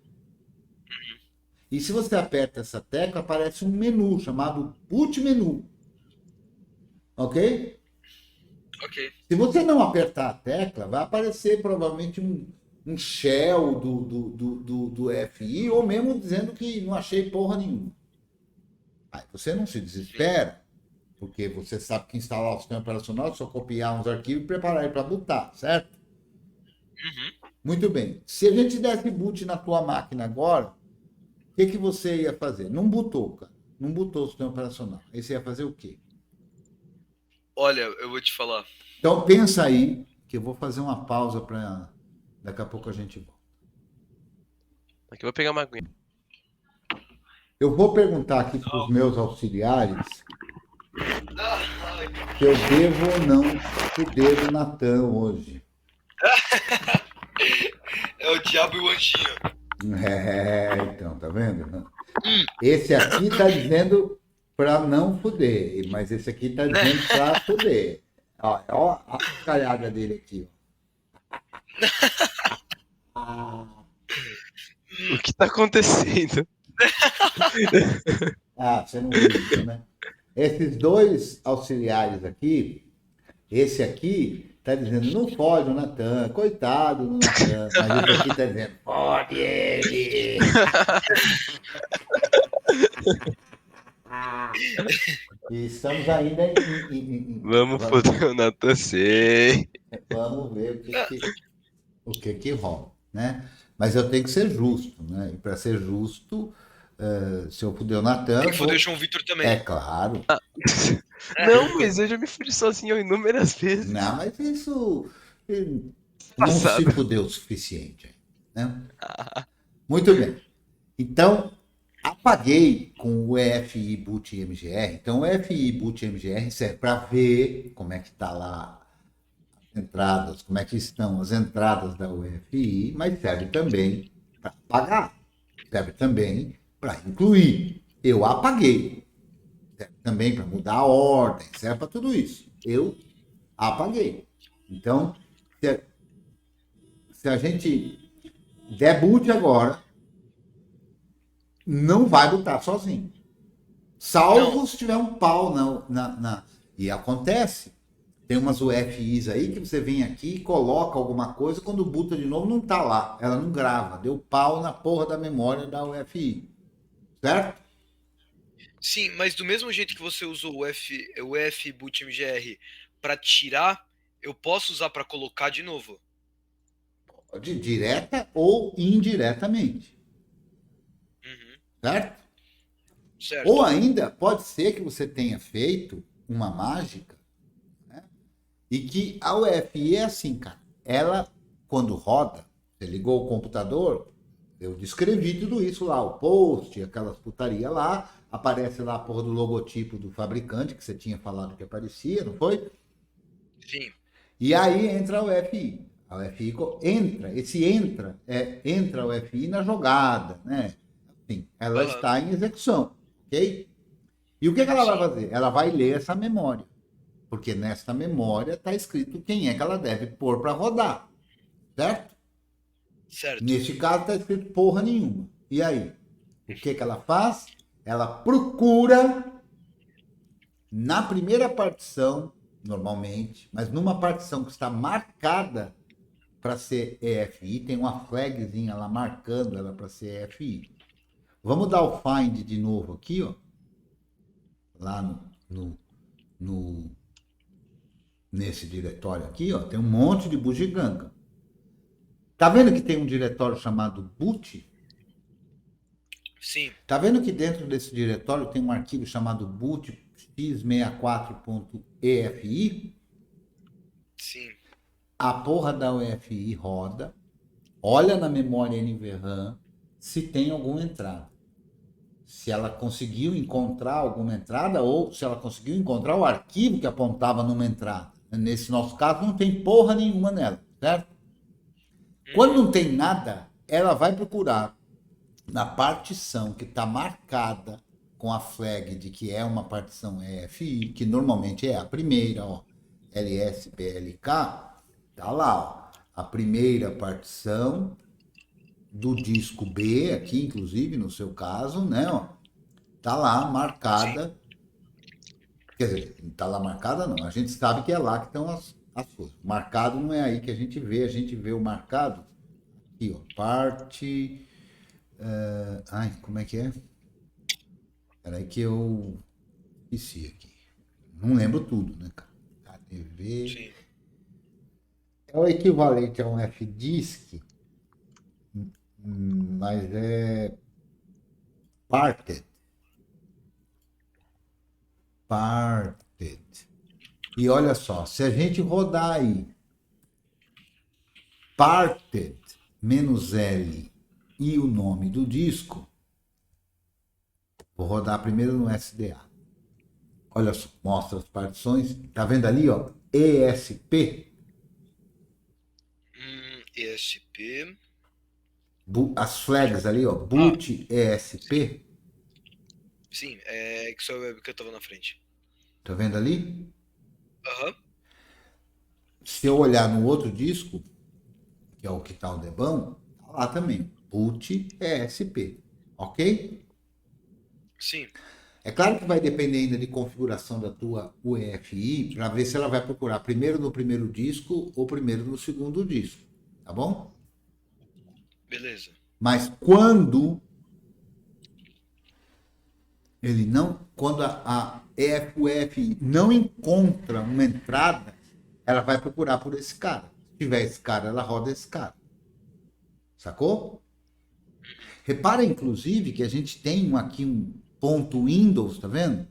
E se você aperta essa tecla, aparece um menu chamado boot menu. Ok? Ok. Se você não apertar a tecla, vai aparecer provavelmente um shell do FI, ou mesmo dizendo que não achei porra nenhuma. Aí você não se desespera, porque você sabe que instalar o sistema operacional é só copiar uns arquivos e preparar ele para bootar, certo? Uhum. Muito bem. Se a gente desse boot na tua máquina agora, o que você ia fazer? Não bootou, cara. Não bootou o sistema operacional. Aí você ia fazer o quê? Olha, eu vou te falar. Então pensa aí, que eu vou fazer uma pausa para daqui a pouco a gente volta. Aqui eu vou pegar uma aguinha. Eu vou perguntar aqui para os meus auxiliares se eu devo ou não fuder o Natan hoje. É o diabo e o anjinho. Então, tá vendo? Esse aqui tá dizendo para não fuder, mas esse aqui tá dizendo para fuder. Ó a calhada dele aqui. O que tá acontecendo? Você não viu isso, né? Esses dois auxiliares aqui, esse aqui tá dizendo, não fode o Natan, coitado do Natan, mas esse aqui tá dizendo, fode ele. E estamos ainda Vamos foder o Natan, sei. Vamos ver o que rola, né? Mas eu tenho que ser justo, né? E para ser justo, se eu fuder o Natan... Tem que foder o João Vitor também. É claro. Não, mas eu já me fudi sozinho inúmeras vezes. Não, mas isso não se fudeu o suficiente, né? Muito bem. Então, apaguei com o EFI boot MGR. Então, o EFI boot MGR serve para ver como é que está lá as entradas, como é que estão as entradas da UEFI, mas serve também para apagar, serve também para incluir. Eu apaguei. Serve também para mudar a ordem, serve para tudo isso. Eu apaguei. Então, se a gente der boot agora, não vai botar sozinho. Salvo se tiver um pau e acontece. Tem umas UFIs aí que você vem aqui e coloca alguma coisa, quando boota de novo não tá lá. Ela não grava. Deu pau na porra da memória da UFI. Certo? Sim, mas do mesmo jeito que você usou o FBootMGR para tirar, eu posso usar para colocar de novo. Direta ou indiretamente. Uhum, Certo? certo. Ou ainda, pode ser que você tenha feito uma mágica, né? E que a UFI é assim, cara. Ela, quando roda, você ligou o computador, eu descrevi tudo isso lá, o post, aquelas putaria lá, aparece lá a porra do logotipo do fabricante, que você tinha falado que aparecia, não foi? Sim. E aí entra a UFI. A UFI entra, entra a UFI na jogada, né? Assim, ela Aham. está em execução, ok? E o que ela vai Sim. fazer? Ela vai ler essa memória, porque nessa memória está escrito quem é que ela deve pôr para rodar, certo? Certo. Neste caso está escrito porra nenhuma. E aí? O que ela faz? Ela procura na primeira partição, normalmente, mas numa partição que está marcada para ser EFI, tem uma flagzinha lá marcando ela para ser EFI. Vamos dar o find de novo aqui, ó. Lá no nesse diretório aqui, ó, tem um monte de bugiganga. Tá vendo que tem um diretório chamado boot? Sim. Tá vendo que dentro desse diretório tem um arquivo chamado boot x64.efi? Sim. A porra da UFI roda, olha na memória NVRAM se tem alguma entrada. Se ela conseguiu encontrar alguma entrada ou se ela conseguiu encontrar o arquivo que apontava numa entrada. Nesse nosso caso, não tem porra nenhuma nela, certo? Quando não tem nada, ela vai procurar na partição que está marcada com a flag de que é uma partição EFI, que normalmente é a primeira, ó, LSPLK, tá lá, ó, a primeira partição do disco B, aqui inclusive no seu caso, né, ó, tá lá marcada. Quer dizer, não tá lá marcada não, a gente sabe que é lá que estão as coisas. Marcado não é aí que a gente vê o marcado aqui, ó, parte. Ai, como é que é? Peraí que eu esqueci aqui. Não lembro tudo, né, cara? KTV. Sim. É o equivalente a um FDISC, mas é parted. Parted. E olha só, se a gente rodar aí parted -L e o nome do disco, vou rodar primeiro no SDA. Olha só, mostra as partições. Tá vendo ali, ó? ESP. ESP. As flags ali, ó. Boot ESP. Sim, é que só o que eu tava na frente. Tá vendo ali? Aham. Se eu olhar no outro disco, que é o que tá o Debão, tá lá também. Boot ESP. Ok? Sim. É claro que vai depender ainda de configuração da tua UEFI para ver se ela vai procurar primeiro no primeiro disco ou primeiro no segundo disco, tá bom? Beleza. Mas quando a UEFI não encontra uma entrada, ela vai procurar por esse cara. Se tiver esse cara, ela roda esse cara. Sacou? Repara, inclusive, que a gente tem aqui um ponto Windows, tá vendo?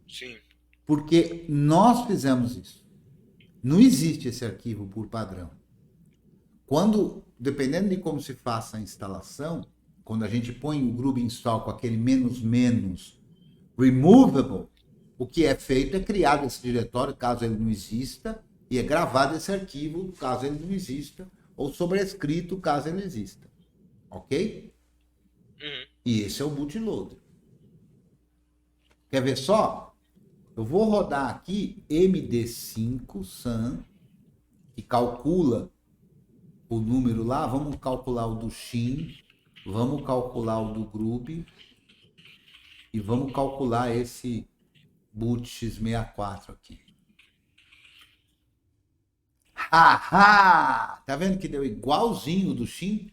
Sim. Porque nós fizemos isso. Não existe esse arquivo por padrão. Quando, dependendo de como se faça a instalação, quando a gente põe o Groove Install com aquele --, removable, o que é feito é criado esse diretório, caso ele não exista, e é gravado esse arquivo, caso ele não exista, ou sobrescrito, caso ele exista. Ok? E esse é o bootloader. Quer ver só? Eu vou rodar aqui MD5 SAM, que calcula o número lá, vamos calcular o do Shin, vamos calcular o do Groove e vamos calcular esse boot x64 aqui. Ahá! Tá vendo que deu igualzinho do Shin?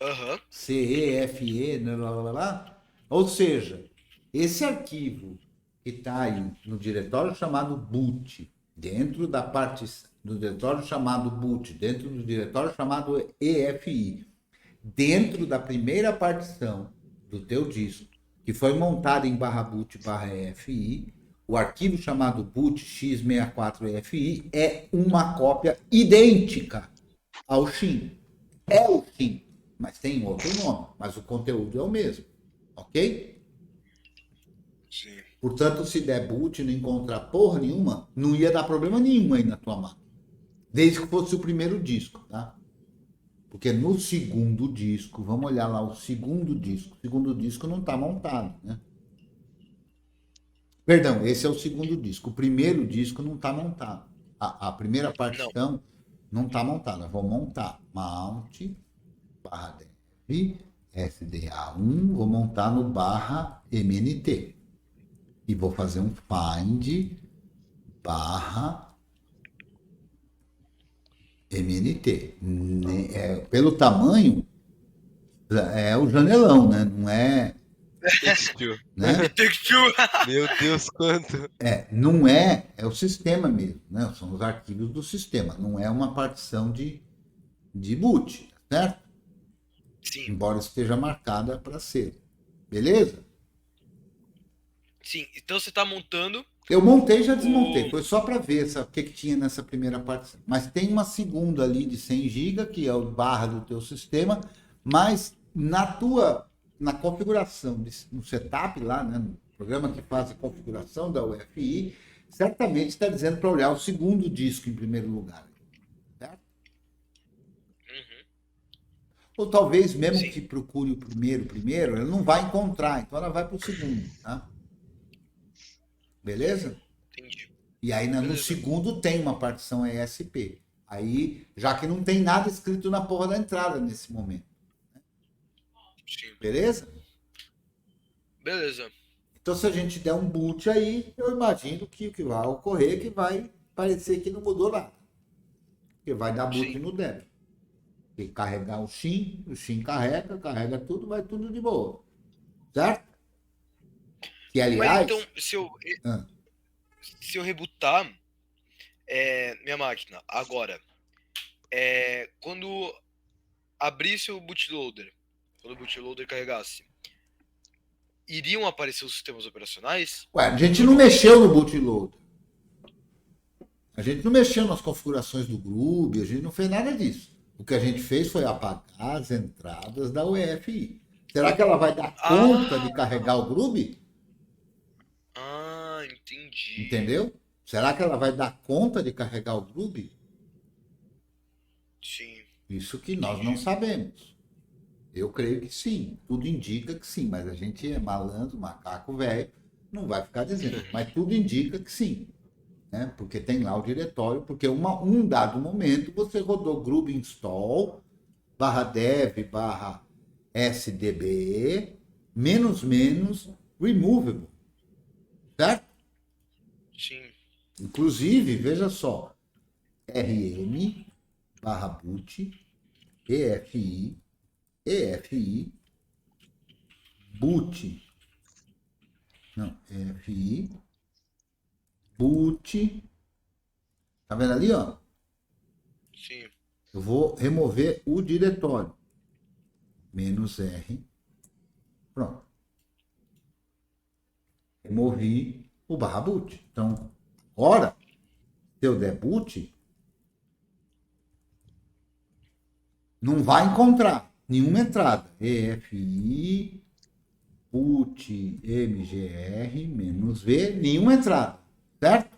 Aham. CEFE, blá, blá, blá, blá. Ou seja, esse arquivo que está aí no diretório chamado boot, dentro da parte do diretório chamado boot, dentro do diretório chamado EFI, dentro da primeira partição do teu disco, que foi montada em /boot/EFI, o arquivo chamado boot x64EFI é uma cópia idêntica ao Shin. É o Shin, mas tem outro nome, mas o conteúdo é o mesmo, ok? Sim. Portanto, se der boot e não encontrar porra nenhuma, não ia dar problema nenhum aí na tua máquina. Desde que fosse o primeiro disco, tá? Porque no segundo disco, vamos olhar lá o segundo disco não está montado, né? Perdão, esse é o segundo disco. O primeiro disco não está montado. A primeira Não. partição não está montada. Eu vou montar mount /dev SDA1, vou montar no /mnt. E vou fazer um find /mnt. Pelo tamanho, é o janelão, né? Não é. Textil. Né? Take-Two. Meu Deus, quanto! Não é o sistema mesmo, né? São os arquivos do sistema, não é uma partição de boot, certo? Sim, Embora esteja marcada para ser. Beleza? sim. Então você tá montando. Eu montei e já desmontei, foi só para ver o que tinha nessa primeira partição. Mas tem uma segunda ali de 100 GB, que é o barra do teu sistema, mas na configuração, no setup lá, né, no programa que faz a configuração da UFI, certamente está dizendo para olhar o segundo disco em primeiro lugar. Certo? Uhum. Ou talvez mesmo Sim. que procure o primeiro, ele não vai encontrar, então ela vai para o segundo. Tá? Beleza? Entendi. E aí no Beleza. segundo tem uma partição ESP. Aí, já que não tem nada escrito na porra da entrada nesse momento. Sim. Beleza? Beleza. Então, se a gente der um boot aí, eu imagino que o que vai ocorrer é que vai parecer que não mudou nada. Porque vai dar boot Sim. no débito. E carregar o Shin carrega tudo, vai tudo de boa. Certo? Que, Mas aliás... então, Ah, se eu rebootar minha máquina agora, quando abrisse o bootloader, quando o bootloader carregasse, iriam aparecer os sistemas operacionais? a gente não mexeu no bootloader. A gente não mexeu nas configurações do Groove, a gente não fez nada disso. O que a gente fez foi apagar as entradas da UEFI. Será que ela vai dar conta de carregar o Groove? Ah, entendi. Entendeu? Será que ela vai dar conta de carregar o Groove? Sim. Isso que nós não sabemos. Eu creio que sim. Tudo indica que sim, mas a gente é malandro, macaco velho, não vai ficar dizendo. Mas tudo indica que sim. Né? Porque tem lá o diretório, porque um dado momento você rodou groove install /dev /sdbe -- removable, certo? Sim. Inclusive, veja só, rm /boot EFI boot, não, EFI boot, tá vendo ali, ó? Sim. Eu vou remover o diretório. -R. Pronto. Removi o /boot. Então, ora, se eu der boot, não vai encontrar nenhuma entrada. EFI boot mgr -v, nenhuma entrada. Certo?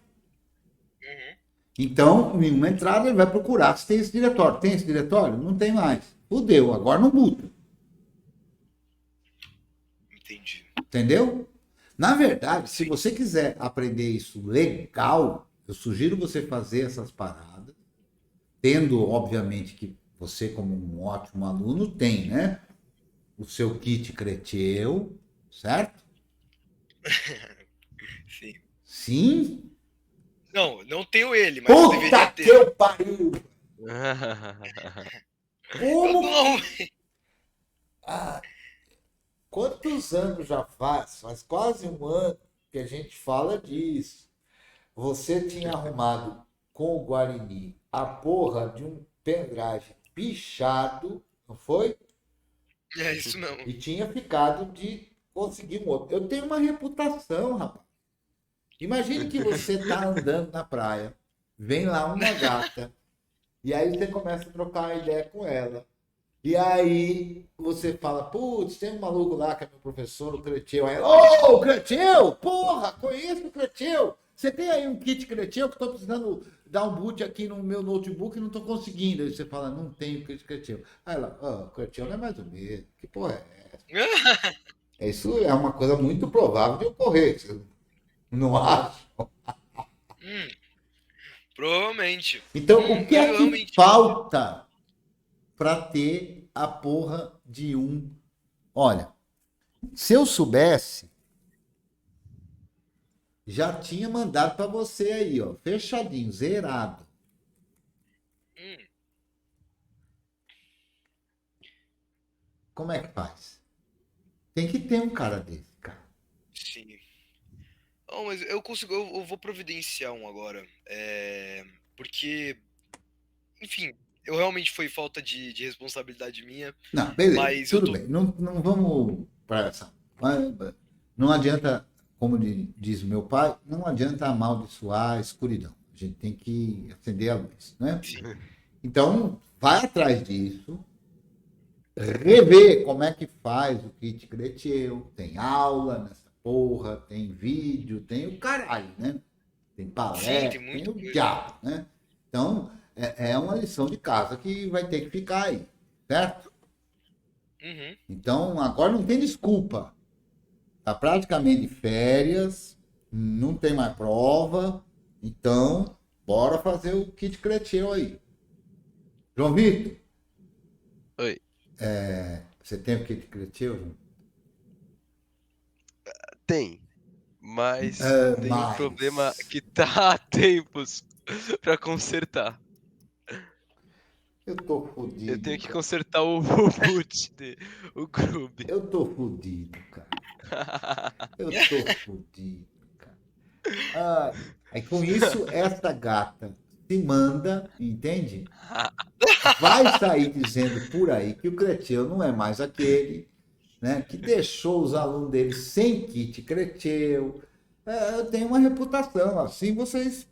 Uhum. Então, nenhuma entrada, ele vai procurar se tem esse diretório. Tem esse diretório? Não tem mais. Fudeu, agora não boota. Entendi. Entendeu? Na verdade, se você quiser aprender isso legal, eu sugiro você fazer essas paradas, tendo, obviamente, que você, como um ótimo aluno, tem, né? O seu kit Creteu, certo? Sim. Sim? Não tenho ele, mas eu deveria Puta ter. que eu pariu! Eu Como? não. Ah, quantos anos já faz? Faz quase um ano que a gente fala disso. Você tinha arrumado com o Guarini a porra de um pendrive pichado, não foi? É isso mesmo. E tinha ficado de conseguir um outro. Eu tenho uma reputação, rapaz. Imagine que você tá andando na praia, vem lá uma gata, e aí você começa a trocar ideia com ela. E aí você fala, putz, tem um maluco lá que é meu professor, o Creteu. Aí, ô, Creteu! Porra, conheço o Creteu! Você tem aí um kit Creteu que eu tô precisando dar um boot aqui no meu notebook e não tô conseguindo. Aí você fala, não tenho kit Creteu. Aí ela, ó, o Creteu não é mais o mesmo. Que porra é essa? Isso é uma coisa muito provável de ocorrer. Você não acha? Provavelmente. Então, o que Mas é eu que realmente. falta para ter a porra de um? Olha, se eu soubesse, já tinha mandado para você aí, ó, fechadinho, zerado. Hum, Como é que faz? Tem que ter um cara desse, cara. sim. Não, mas eu consigo. Eu vou providenciar um agora. Porque, enfim, eu realmente foi falta de responsabilidade minha. Não, beleza, Mas eu tudo tô. bem. Não, não vamos para essa. Não adianta, como diz o meu pai, não adianta amaldiçoar a escuridão. A gente tem que acender a luz, né? Sim. Então, vai atrás disso, rever como é que faz o kit Creteu. Tem aula nessa porra, tem vídeo, tem o caralho, né? Tem Sim, tem palestra, tem muita o coisa. diabo, né? Então, é uma lição de casa que vai ter que ficar aí, certo? Uhum. Então, agora não tem desculpa. Tá praticamente de férias, não tem mais prova, então, bora fazer o kit Creteu aí. João Vitor, Oi. você tem o kit Creteu, João? Tem. Mas tem um problema Mas que tá há tempos pra consertar. eu tô Eu tenho fodido, que cara. consertar o boot, o Grub. Eu tô fodido, cara. Eu tô fodido, cara. Ah, aí com isso, essa gata se manda, entende? Vai sair dizendo por aí que o Creteu não é mais aquele, né? Que deixou os alunos dele sem kit Creteu. Eu tenho uma reputação, assim vocês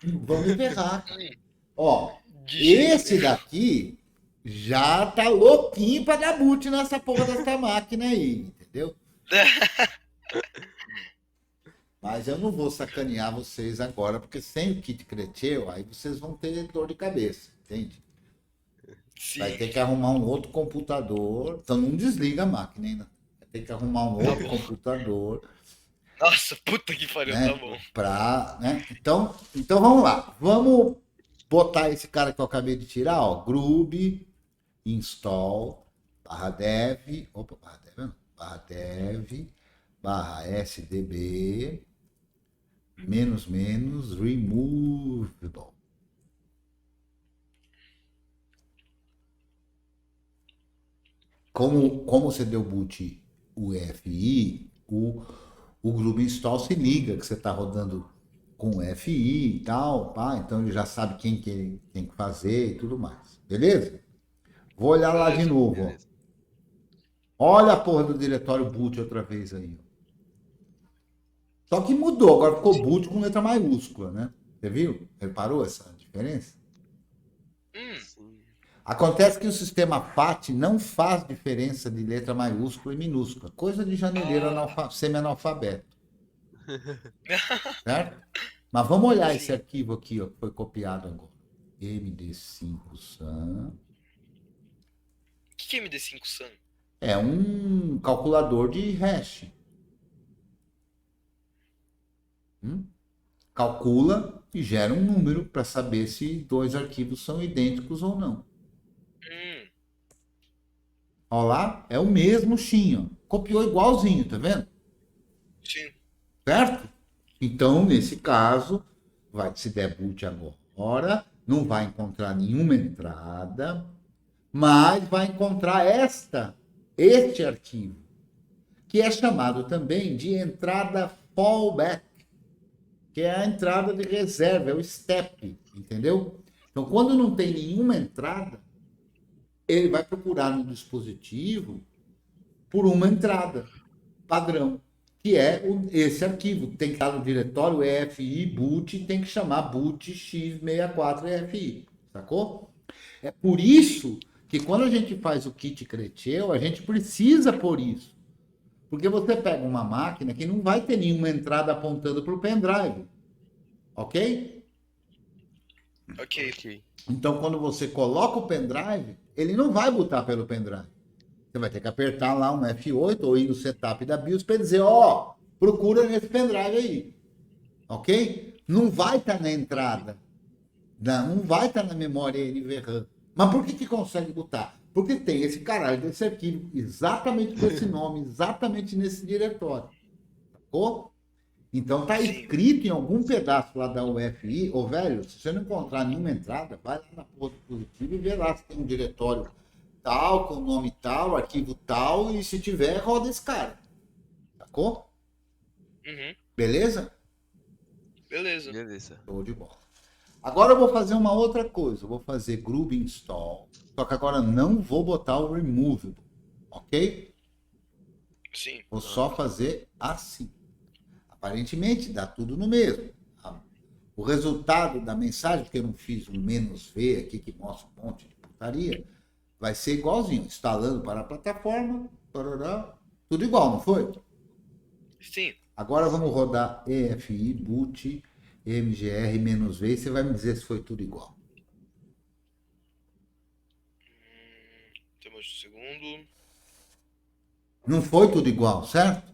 vão me ferrar, cara. Ó, De jeito esse nenhum. daqui já tá louquinho pra dar boot nessa porra dessa máquina aí, entendeu? Mas eu não vou sacanear vocês agora, porque sem o kit Creteu, aí vocês vão ter dor de cabeça, entende? Vai Sim, ter que arrumar um outro computador. Então não desliga a máquina ainda. Vai ter que arrumar um tá outro bom. computador, Nossa, puta que pariu, tá né? bom. Né? Então vamos lá. Vamos botar esse cara que eu acabei de tirar, ó. Grub, install, /dev, opa, /dev, não, /dev, /sdb, removable. Como você deu boot UEFI, o Groove Install se liga que você está rodando com UEFI e tal, pá, então ele já sabe quem que ele tem que fazer e tudo mais. Beleza? Vou olhar lá de Beleza. novo. Ó. Beleza. Olha a porra do diretório boot outra vez aí. Só que mudou, agora ficou boot com letra maiúscula, né? Você viu? Reparou essa diferença? Sim. Acontece que o sistema FAT não faz diferença de letra maiúscula e minúscula. Coisa de janeiro semi-analfabeto. Certo? Mas vamos olhar esse Sim. arquivo aqui, ó, que foi copiado agora. MD5SAM. O que é MD5 Sun? É um calculador de hash. Calcula e gera um número para saber se dois arquivos são idênticos ou não. Olha lá, é o mesmo chinho. Copiou igualzinho, tá vendo? Sim. Certo? Então, nesse caso, se der boot agora, não vai encontrar nenhuma entrada, mas vai encontrar este arquivo, que é chamado também de entrada fallback, que é a entrada de reserva, é o step, entendeu? Então, quando não tem nenhuma entrada, ele vai procurar no dispositivo por uma entrada padrão, que é esse arquivo. Tem que estar no diretório EFI boot, tem que chamar boot x64 EFI, sacou? É por isso que quando a gente faz o kit Creteu, a gente precisa por isso. Porque você pega uma máquina que não vai ter nenhuma entrada apontando para o pendrive. Ok? Ok. Então, quando você coloca o pendrive, ele não vai botar pelo pendrive. Você vai ter que apertar lá um F8 ou ir no setup da BIOS para dizer, procura nesse pendrive aí. Ok? Não vai estar na entrada. Não vai estar na memória NVRAM. Mas por que consegue botar? Porque tem esse caralho desse arquivo, exatamente com esse nome, exatamente nesse diretório. Sacou? Então tá escrito em algum pedaço lá da UFI, velho, se você não encontrar nenhuma entrada, vai lá na porra do dispositivo e vê lá se tem um diretório tal, com nome tal, arquivo tal, e se tiver, roda esse cara. Sacou? Uhum. Beleza? Beleza. Show de bola. Agora eu vou fazer uma outra coisa. Eu vou fazer Groove Install. Só que agora não vou botar o Removable. Ok? Sim. Vou só fazer assim. Aparentemente dá tudo no mesmo. O resultado da mensagem, porque eu não fiz um "-v" aqui que mostra um monte de putaria, vai ser igualzinho. Instalando para a plataforma. Tarará, tudo igual, não foi? Sim. Agora vamos rodar EFI, boot, MGR-V e você vai me dizer se foi tudo igual. Temos um segundo. Não foi tudo igual, certo?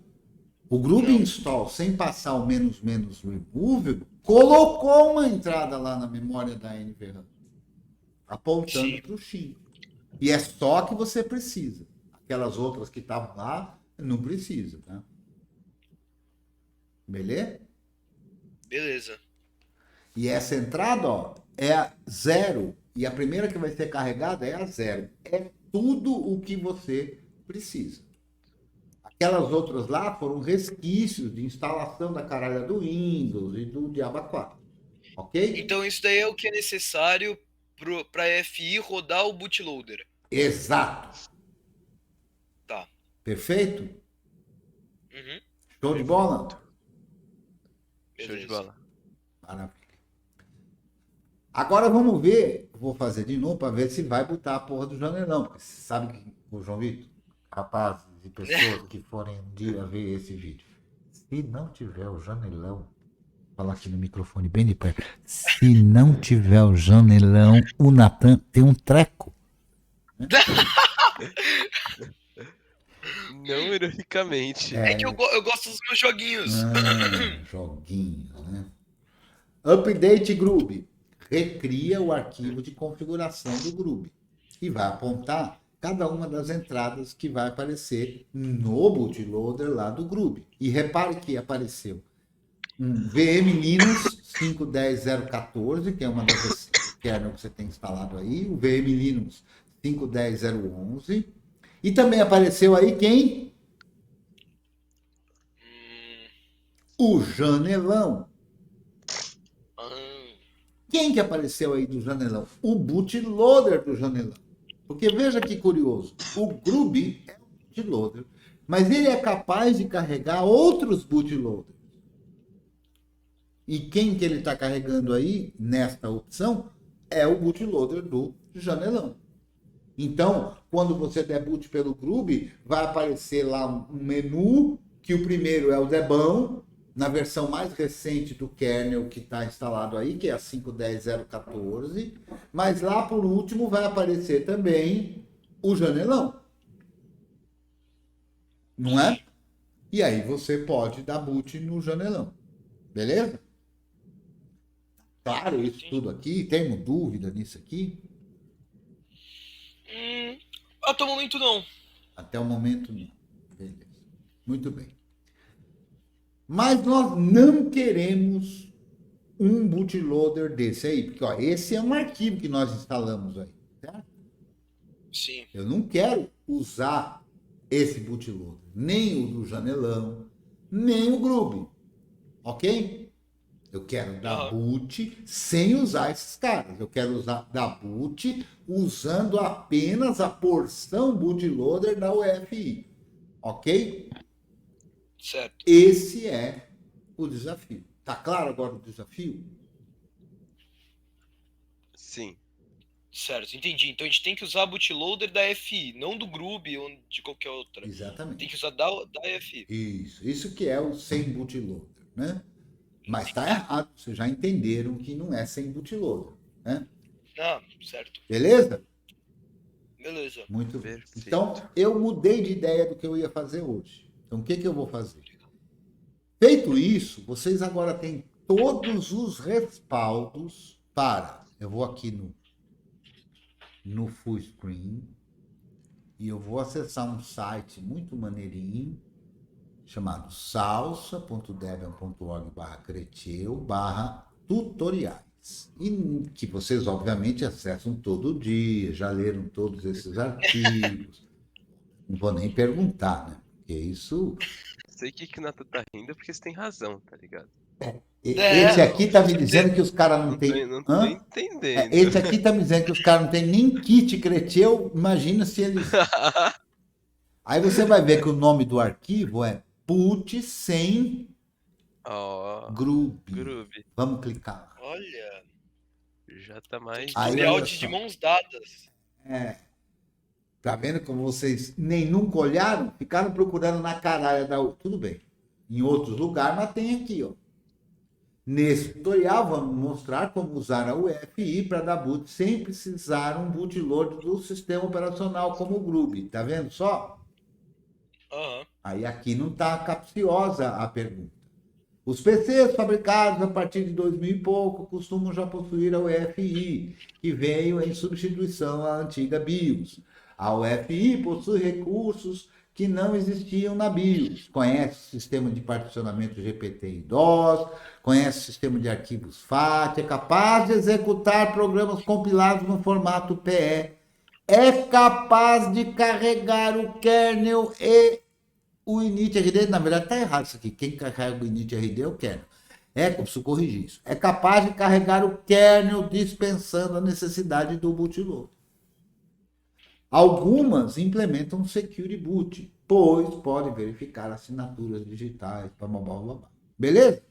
O Groove Install, sem passar o "-remove", colocou uma entrada lá na memória da NVRAM, apontando para o XIM. E é só que você precisa. Aquelas outras que estavam lá, não precisa, tá? Beleza? Beleza. E essa entrada, é a 0. E a primeira que vai ser carregada é a 0. É tudo o que você precisa. Aquelas outras lá foram resquícios de instalação da caralha do Windows e do Diaba 4. Ok? Então isso daí é o que é necessário para a FI rodar o bootloader. Exato. Tá. Perfeito? Uhum. Show de bola? Show de bola. Maravilha. Agora vamos ver, vou fazer de novo para ver se vai botar a porra do janelão, porque você sabe que o João Vitor, rapazes e pessoas que forem um dia ver esse vídeo, se não tiver o janelão, vou falar aqui no microfone bem de perto, se não tiver o janelão, o Natan tem um treco. Né? Não ironicamente. É que eu gosto dos meus joguinhos. Joguinhos, né? Update Groove. Recria o arquivo de configuração do Groove e vai apontar cada uma das entradas que vai aparecer no bootloader lá do Groove. E repare que apareceu um VM Linux 510014, que é uma das kernel que você tem instalado aí, o VM Linux 510011, e também apareceu aí quem? O janelão. Quem que apareceu aí do janelão? O bootloader do janelão. Porque veja que curioso, o Groove é um bootloader, mas ele é capaz de carregar outros bootloaders. E quem que ele está carregando aí, nesta opção, é o bootloader do janelão. Então, quando você der boot pelo Groove, vai aparecer lá um menu, que o primeiro é o Debão, na versão mais recente do kernel que está instalado aí, que é a 510014, mas lá por último vai aparecer também o janelão. Não é? E aí você pode dar boot no janelão. Beleza? Claro, isso tudo aqui, temos dúvida nisso aqui? Até o momento não. Até o momento não. Beleza. Muito bem. Mas nós não queremos um bootloader desse aí, porque ó, esse é um arquivo que nós instalamos aí, certo? Sim. Eu não quero usar esse bootloader, nem o do janelão, nem o Groovy, ok? Eu quero dar boot sem usar esses caras. Eu quero dar boot usando apenas a porção bootloader da UEFI, ok? Certo. Esse é o desafio. Tá claro agora o desafio? Sim. Certo, entendi. Então a gente tem que usar a bootloader da FI, não do Groovy ou de qualquer outra. Exatamente. Tem que usar da FI. Isso que é o sem bootloader, né? Mas tá errado, vocês já entenderam que não é sem bootloader, né? Ah, certo. Beleza? Beleza. Muito bem. Perfeito. Então, eu mudei de ideia do que eu ia fazer hoje. Então, o que eu vou fazer? Feito isso, vocês agora têm todos os respaldos para... Eu vou aqui no full screen e eu vou acessar um site muito maneirinho chamado salsa.debian.org/creteu/tutoriais. E que vocês, obviamente, acessam todo dia, já leram todos esses artigos. Não vou nem perguntar, né? Porque isso... Sei que o Natan tá rindo porque você tem razão, tá ligado? Esse aqui tá me dizendo que os caras não têm... Não tô entendendo. Esse aqui tá me dizendo que os caras não têm nem kit Creteu. Imagina se eles... Aí você vai ver que o nome do arquivo é put sem Groovy. Vamos clicar. Olha. Já tá mais... Aí, Tutorial olha de só. mãos dadas. Tá vendo como vocês nem nunca olharam? Ficaram procurando na caralha da... Tudo bem. Em outros lugares, mas tem aqui, ó. Nesse tutorial, vamos mostrar como usar a UEFI para dar boot sem precisar um bootloader do sistema operacional como o Groovy. Tá vendo só? Aí aqui não tá capciosa a pergunta. Os PCs fabricados a partir de 2000 e pouco costumam já possuir a UEFI, que veio em substituição à antiga BIOS. A UEFI possui recursos que não existiam na BIOS. Conhece o sistema de particionamento GPT e DOS, conhece o sistema de arquivos FAT, é capaz de executar programas compilados no formato PE, é capaz de carregar o kernel e o init.rd. Na verdade, está errado isso aqui. Quem carrega o init.rd é o kernel. Preciso corrigir isso. É capaz de carregar o kernel dispensando a necessidade do bootloader. Algumas implementam Secure Boot, pois podem verificar assinaturas digitais, blá, blá, blá, blá. Beleza?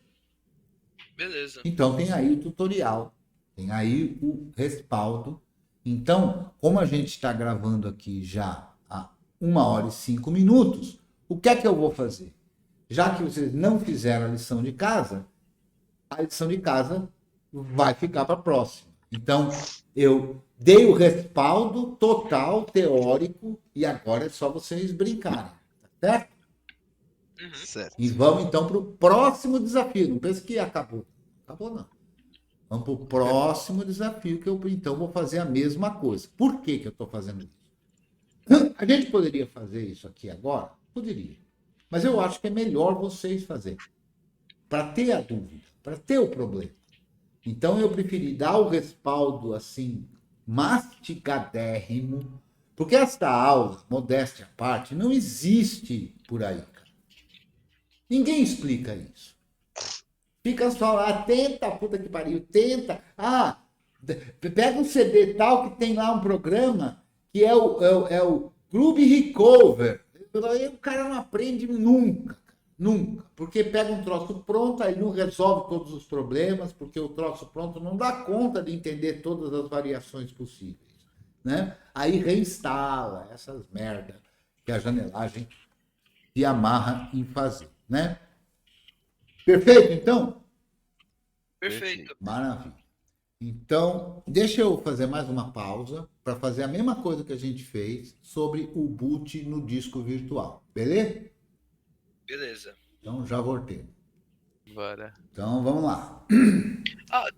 Beleza. Então tem aí o tutorial, tem aí o respaldo. Então, como a gente está gravando aqui já há 1h05, o que é que eu vou fazer? Já que vocês não fizeram a lição de casa vai ficar para a próxima. Então, eu dei o respaldo total, teórico, e agora é só vocês brincarem, certo? Certo. E vamos então para o próximo desafio. Não pense que acabou. Acabou não. Vamos para o próximo desafio, que eu então vou fazer a mesma coisa. Por que eu estou fazendo isso? A gente poderia fazer isso aqui agora? Poderia. Mas eu acho que é melhor vocês fazerem. Para ter a dúvida, para ter o problema. Então eu preferi dar o respaldo assim, mastigadérrimo, porque esta aula, modéstia à parte, não existe por aí, cara. Ninguém explica isso. Fica só lá, tenta, puta que pariu, tenta. Pega um CD tal que tem lá um programa que é o Groovy Recover. Aí o cara não aprende nunca. Nunca. Porque pega um troço pronto, aí não resolve todos os problemas, porque o troço pronto não dá conta de entender todas as variações possíveis. Né? Aí reinstala essas merdas que a janelagem se amarra em fazer. Né? Perfeito, então? Perfeito. Maravilha. Então, deixa eu fazer mais uma pausa para fazer a mesma coisa que a gente fez sobre o boot no disco virtual. Beleza? Beleza. Então, já voltei. Bora. Então, vamos lá.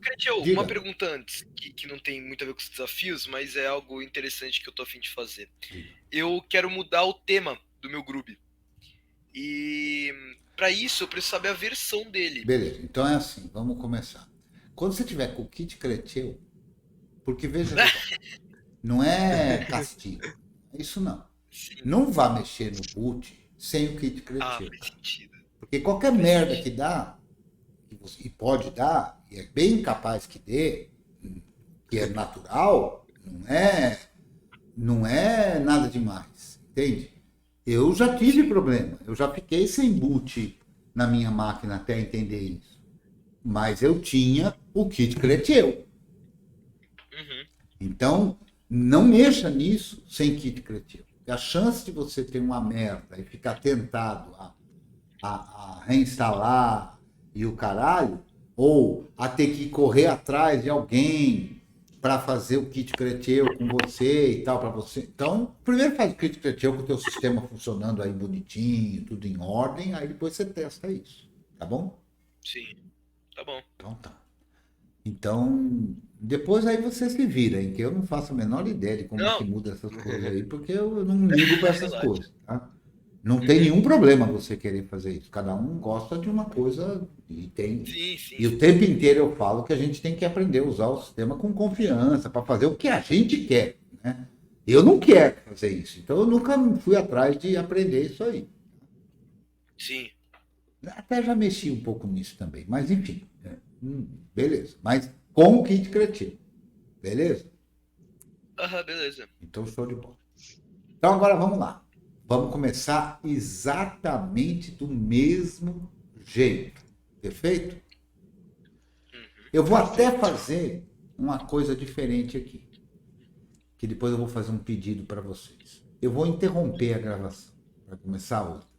Creteu, Diga. uma pergunta antes, que não tem muito a ver com os desafios, mas é algo interessante que eu tô a fim de fazer. Diga. Eu quero mudar o tema do meu Groovy. E para isso eu preciso saber a versão dele. Beleza, então é assim, vamos começar. quando você tiver com o kit Cretil, porque veja só, não é castigo, é isso não. Sim. Não vá mexer no boot sem o kit Ah, Cretil. faz sentido. Porque qualquer merda que dá, e pode dar, e é bem capaz que dê, que é natural, não é nada demais, entende? Eu já tive problema, eu já fiquei sem boot na minha máquina até entender isso. Mas eu tinha o kit Cretil. Uhum. Então, não mexa nisso sem kit Cretil. A chance de você ter uma merda e ficar tentado a reinstalar e o caralho, ou a ter que correr atrás de alguém para fazer o kit Cretil com você e tal, para você. Então, primeiro faz o kit Cretil com o teu sistema funcionando aí bonitinho, tudo em ordem, aí depois você testa isso, tá bom? Sim. Tá bom. Então tá. Então, depois aí você se vira, hein? Que eu não faço a menor ideia de como é que muda essas coisas aí, porque eu não ligo para essas Relaxa. coisas, tá? Não tem nenhum problema você querer fazer isso. Cada um gosta de uma coisa e tem. Sim, sim. E o tempo inteiro eu falo que a gente tem que aprender a usar o sistema com confiança para fazer o que a gente quer, né? Eu não quero fazer isso, então eu nunca fui atrás de aprender isso aí. Sim. Até já mexi um pouco nisso também, mas enfim, beleza. Mas com o kit Cretil, beleza? Aham, beleza. Então show de bola. Então agora vamos lá. Vamos começar exatamente do mesmo jeito, perfeito? Eu vou até fazer uma coisa diferente aqui, que depois eu vou fazer um pedido para vocês. Eu vou interromper a gravação para começar outra.